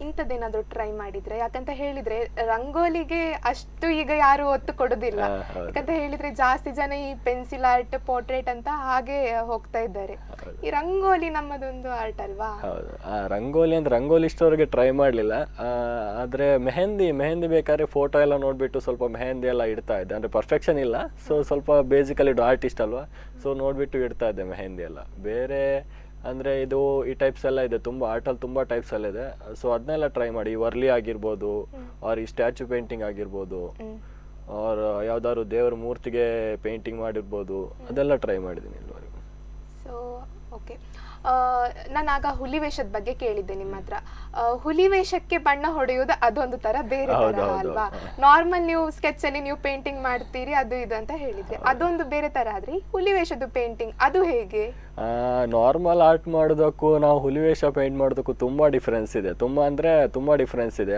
ಇಂಥದ್ದೇನಾದ್ರೂ ಟ್ರೈ ಮಾಡಿದ್ರೆ? ಯಾಕಂತ ಹೇಳಿದ್ರೆ ರಂಗೋಲಿಗೆ ಅಷ್ಟು ಈಗ ಯಾರು ಒತ್ತು ಕೊಡೋದಿಲ್ಲ. ಯಾಕಂತ ಹೇಳಿದ್ರೆ ಜಾಸ್ತಿ ಜನ ಈ ಪೆನ್ಸಿಲ್ ಆರ್ಟ್, ಪೋರ್ಟ್ರೇಟ್ ಅಂತ ಹಾಗೆ ಹೋಗ್ತಾ ಇದ್ದಾರೆ. ಈ ರಂಗೋಲಿ ನಮ್ಮದೊಂದು ಆರ್ಟ್ ಅಲ್ವಾ? ಹೌದು. ರಂಗೋಲಿ ಅಂದ್ರೆ ರಂಗೋಲಿ ಇಷ್ಟವರೆಗೆ ಟ್ರೈ ಮಾಡಲಿಲ್ಲ. ಆದರೆ ಮೆಹಂದಿ ಬೇಕಾದ್ರೆ ಫೋಟೋ ಎಲ್ಲ ನೋಡಿಬಿಟ್ಟು ಸ್ವಲ್ಪ ಮೆಹಂದಿ ಎಲ್ಲ ಇಡ್ತಾ ಇದ್ದೆ. ಅಂದರೆ ಪರ್ಫೆಕ್ಷನ್ ಇಲ್ಲ, ಸೊ ಸ್ವಲ್ಪ ಬೇಸಿಕಲಿ ಆರ್ಟಿಸ್ಟ್ ಅಲ್ವಾ, ಸೊ ನೋಡಿಬಿಟ್ಟು ಇಡ್ತಾ ಇದ್ದೆ ಮೆಹಂದಿ ಎಲ್ಲ. ಬೇರೆ ಅಂದರೆ ಇದು ಈ ಟೈಪ್ಸ್ ಎಲ್ಲ ಇದೆ, ತುಂಬ ಆರ್ಟಲ್ಲಿ ತುಂಬ ಟೈಪ್ಸ್ ಎಲ್ಲ ಇದೆ. ಸೊ ಅದನ್ನೆಲ್ಲ ಟ್ರೈ ಮಾಡಿ, ವರ್ಲಿ ಆಗಿರ್ಬೋದು, ಆರ್ ಈ ಸ್ಟ್ಯಾಚು ಪೇಂಟಿಂಗ್ ಆಗಿರ್ಬೋದು, ಆರ್ ಯಾವ್ದಾದ್ರು ದೇವರ ಮೂರ್ತಿಗೆ ಪೇಂಟಿಂಗ್ ಮಾಡಿರ್ಬೋದು, ಅದೆಲ್ಲ ಟ್ರೈ ಮಾಡಿದ್ದೀನಿ ಇಲ್ಲಿವರೆಗೂ. ಸೊ ಓಕೆ, ನಾನು ಆಗ ಹುಲಿ ವೇಷದ ಬಗ್ಗೆ ಕೇಳಿದ್ದೆ ನಿಮ್ಮ ಹತ್ರ. ಹುಲಿ ವೇಷಕ್ಕೆ ಬಣ್ಣ ಹೊಡೆಯೋದು ಅದೊಂದು ತರ ಬೇರೆ ತರ ಅಲ್ವಾ? ನಾರ್ಮಲ್ ನೀವು ಸ್ಕೆಚ್ ಅಲ್ಲಿ ನೀವು ಪೇಂಟಿಂಗ್ ಮಾಡ್ತೀರಿ ಅದು ಇದು ಅಂತ ಹೇಳಿದ್ರೆ, ಅದೊಂದು ಬೇರೆ ತರ ಆದ್ರೆ ಹುಲಿ ವೇಷದ ಪೇಂಟಿಂಗ್ ಅದು ಹೇಗೆ? ನಾರ್ಮಲ್ ಆರ್ಟ್ ಮಾಡೋದಕ್ಕೂ ನಾವು ಹುಲಿ ವೇಷ ಪೇಂಟ್ ಮಾಡೋದಕ್ಕೂ ತುಂಬ ಡಿಫ್ರೆನ್ಸ್ ಇದೆ. ತುಂಬ ಡಿಫ್ರೆನ್ಸ್ ಇದೆ.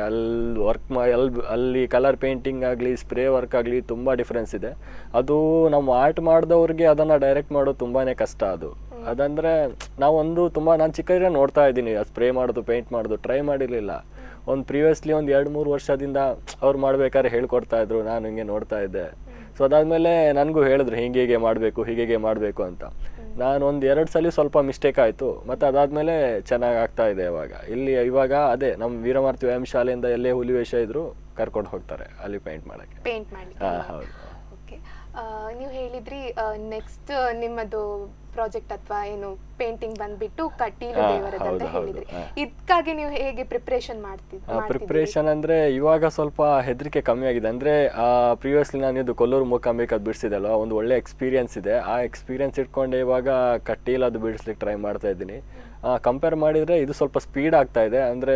ಅಲ್ಲಿ ಕಲರ್ ಪೇಂಟಿಂಗ್ ಆಗಲಿ, ಸ್ಪ್ರೇ ವರ್ಕ್ ಆಗಲಿ ತುಂಬ ಡಿಫ್ರೆನ್ಸ್ ಇದೆ. ಅದು ನಮ್ಮ ಆರ್ಟ್ ಮಾಡಿದವ್ರಿಗೆ ಅದನ್ನು ಡೈರೆಕ್ಟ್ ಮಾಡೋದು ತುಂಬಾ ಕಷ್ಟ. ಅದಂದರೆ ನಾನು ಚಿಕ್ಕದ್ರೆ ನೋಡ್ತಾ ಇದ್ದೀನಿ, ಸ್ಪ್ರೇ ಮಾಡೋದು, ಪೇಂಟ್ ಮಾಡೋದು ಟ್ರೈ ಮಾಡಿರಲಿಲ್ಲ. ಪ್ರೀವಿಯಸ್ಲಿ 2-3 ವರ್ಷದಿಂದ ಅವ್ರು ಮಾಡ್ಬೇಕಾದ್ರೆ ಹೇಳ್ಕೊಡ್ತಾ ಇದ್ರು, ನಾನು ಹಿಂಗೆ ನೋಡ್ತಾ ಇದ್ದೆ. ಸೊ ಅದಾದಮೇಲೆ ನನಗೂ ಹೇಳಿದ್ರು ಹೀಗೆ ಮಾಡಬೇಕು ಅಂತ. ನಾನು 2 ಸಲ ಸ್ವಲ್ಪ ಮಿಸ್ಟೇಕ್ ಆಯಿತು, ಮತ್ತು ಅದಾದಮೇಲೆ ಚೆನ್ನಾಗಿ ಆಗ್ತಾ ಇದೆ ಇವಾಗ ಅದೇ ನಮ್ಮ ವೀರಮಾರ್ತಿ ವ್ಯಾಯಾಮ ಶಾಲೆಯಿಂದ ಎಲ್ಲೇ ಹುಲಿ ವೇಷ ಇದ್ರು ಕರ್ಕೊಂಡು ಹೋಗ್ತಾರೆ ಅಲ್ಲಿ ಪೇಂಟ್ ಮಾಡಿ. ಹೌದು. ಓಕೆ, ನೀವು ಹೇಳಿದ್ರಿ ನೆಕ್ಸ್ಟ್ ನಿಮ್ಮದು ಪ್ರಾಜೆಕ್ಟ್ ಅಥವಾ ಏನು ಪೇಂಟಿಂಗ್ ಬಂದ್ಬಿಟ್ಟು ಕಟೀಲು ದೇವರದ್ದು ಅಂತ ಹೇಳಿದ್ರಿ. ಇದಕ್ಕಾಗಿ ನೀವು ಹೇಗೆ ಪ್ರಿಪರೇಷನ್ ಪ್ರಿಪರೇಷನ್ ಅಂದ್ರೆ ಇವಾಗ ಸ್ವಲ್ಪ ಹೆದರಿಕೆ ಕಮ್ಮಿ ಆಗಿದೆ. ಅಂದ್ರೆ ಪ್ರಿವಿಯಸ್ಲಿ ನಾನು ಇದು ಕೊಲ್ಲೂರು ಮೂಕಾಂಬಿಕೆ ಅದು ಬಿಡಿಸಿದಲ್ವ, ಒಂದು ಒಳ್ಳೆ ಎಕ್ಸ್ಪೀರಿಯನ್ಸ್ ಇದೆ. ಆ ಎಕ್ಸ್ಪೀರಿಯನ್ಸ್ ಇಟ್ಕೊಂಡು ಇವಾಗ ಕಟೀಲ್ ಅದು ಬಿಡಿಸ್ಲಿಕ್ಕೆ ಟ್ರೈ ಮಾಡ್ತಾ ಇದ್ದೀನಿ. ಕಂಪೇರ್ ಮಾಡಿದರೆ ಇದು ಸ್ವಲ್ಪ ಸ್ಪೀಡ್ ಆಗ್ತಾ ಇದೆ. ಅಂದರೆ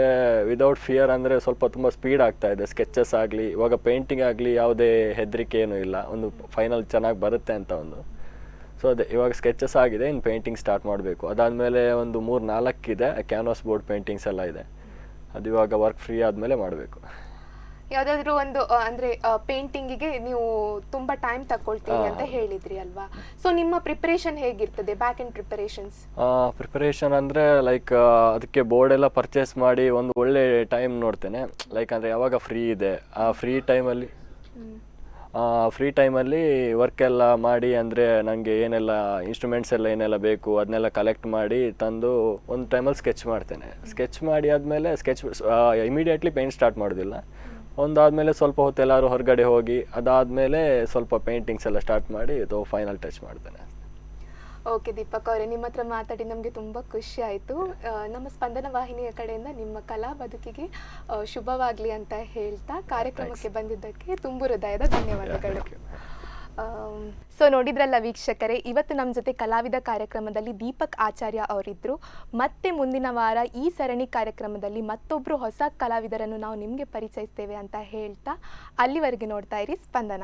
ವಿದೌಟ್ ಫಿಯರ್, ಅಂದರೆ ಸ್ವಲ್ಪ ತುಂಬ ಸ್ಪೀಡ್ ಆಗ್ತಾ ಇದೆ. ಸ್ಕೆಚಸ್ ಆಗಲಿ, ಇವಾಗ ಪೇಂಟಿಂಗ್ ಆಗಲಿ, ಯಾವುದೇ ಹೆದರಿಕೆ ಏನೂ ಇಲ್ಲ. ಒಂದು ಫೈನಲ್ ಚೆನ್ನಾಗಿ ಬರುತ್ತೆ ಅಂತ ಸೊ ಅದೇ ಇವಾಗ ಸ್ಕೆಚಸ್ ಆಗಿದೆ, ಇನ್ನು ಪೇಂಟಿಂಗ್ ಸ್ಟಾರ್ಟ್ ಮಾಡಬೇಕು. ಅದಾದಮೇಲೆ 3-4 ಇದೆ ಕ್ಯಾನ್ವಾಸ್ ಬೋರ್ಡ್ ಪೇಂಟಿಂಗ್ಸ್ ಎಲ್ಲ ಇದೆ. ಅದು ಇವಾಗ ವರ್ಕ್ ಫ್ರೀ ಆದಮೇಲೆ ಮಾಡಬೇಕು. ಯಾವುದಾದ್ರೂ ಒಂದು ಅಂದರೆ ಪೇಂಟಿಂಗಿಗೆ ನೀವು ತುಂಬ ಟೈಮ್ ತಗೊಳ್ತೀರಿ ಅಂತ ಹೇಳಿದ್ರಿ ಅಲ್ವಾ? ಸೊ ನಿಮ್ಮ ಪ್ರಿಪರೇಷನ್ ಹೇಗಿರ್ತದೆ, ಬ್ಯಾಕ್ ಎಂಡ್ ಪ್ರಿಪರೇಷನ್ ಅಂದರೆ ಲೈಕ್ ಅದಕ್ಕೆ ಬೋರ್ಡ್ ಎಲ್ಲ ಪರ್ಚೇಸ್ ಮಾಡಿ ಒಂದು ಒಳ್ಳೆ ಟೈಮ್ ನೋಡ್ತೇನೆ. ಲೈಕ್ ಅಂದರೆ ಯಾವಾಗ ಫ್ರೀ ಇದೆ ಆ ಫ್ರೀ ಟೈಮಲ್ಲಿ ವರ್ಕ್ ಎಲ್ಲ ಮಾಡಿ, ಅಂದರೆ ನನಗೆ ಏನೆಲ್ಲ ಇನ್ಸ್ಟ್ರೂಮೆಂಟ್ಸ್ ಎಲ್ಲ ಏನೆಲ್ಲ ಬೇಕು ಅದನ್ನೆಲ್ಲ ಕಲೆಕ್ಟ್ ಮಾಡಿ ತಂದು ಒಂದು ಟೈಮಲ್ಲಿ ಸ್ಕೆಚ್ ಮಾಡ್ತೇನೆ. ಸ್ಕೆಚ್ ಮಾಡಿ ಆದಮೇಲೆ ಇಮಿಡಿಯೇಟ್ಲಿ ಪೇಂಟ್ ಸ್ಟಾರ್ಟ್ ಮಾಡೋದಿಲ್ಲ. ಒಂದಾದಮೇಲೆ ಸ್ವಲ್ಪ ಹೊತ್ತು ಎಲ್ಲರೂ ಹೊರಗಡೆ ಹೋಗಿ ಅದಾದಮೇಲೆ ಸ್ವಲ್ಪ ಪೇಂಟಿಂಗ್ಸ್ ಎಲ್ಲ ಸ್ಟಾರ್ಟ್ ಮಾಡಿ ಇದು ಫೈನಲ್ ಟಚ್ ಮಾಡ್ತೇನೆ. ಓಕೆ ದೀಪಕ್ ಅವರೇ, ನಿಮ್ಮ ಹತ್ರ ಮಾತಾಡಿ ನಮಗೆ ತುಂಬ ಖುಷಿ ಆಯಿತು. ನಮ್ಮ ಸ್ಪಂದನ ವಾಹಿನಿಯ ಕಡೆಯಿಂದ ನಿಮ್ಮ ಕಲಾ ಬದುಕಿಗೆ ಶುಭವಾಗಲಿ ಅಂತ ಹೇಳ್ತಾ ಕಾರ್ಯಕ್ರಮಕ್ಕೆ ಬಂದಿದ್ದಕ್ಕೆ ತುಂಬ ಹೃದಯದ ಧನ್ಯವಾದಗಳು. ಸೊ ನೋಡಿದ್ರಲ್ಲ ವೀಕ್ಷಕರೇ, ಇವತ್ತು ನಮ್ಮ ಜೊತೆ ಕಲಾವಿದ ಕಾರ್ಯಕ್ರಮದಲ್ಲಿ ದೀಪಕ್ ಆಚಾರ್ಯ ಅವರಿದ್ದರು. ಮತ್ತೆ ಮುಂದಿನ ವಾರ ಈ ಸರಣಿ ಕಾರ್ಯಕ್ರಮದಲ್ಲಿ ಮತ್ತೊಬ್ಬರು ಹೊಸ ಕಲಾವಿದರನ್ನು ನಾವು ನಿಮಗೆ ಪರಿಚಯಿಸ್ತೇವೆ ಅಂತ ಹೇಳ್ತಾ ಅಲ್ಲಿವರೆಗೆ ನೋಡ್ತಾ ಇರಿ ಸ್ಪಂದನ.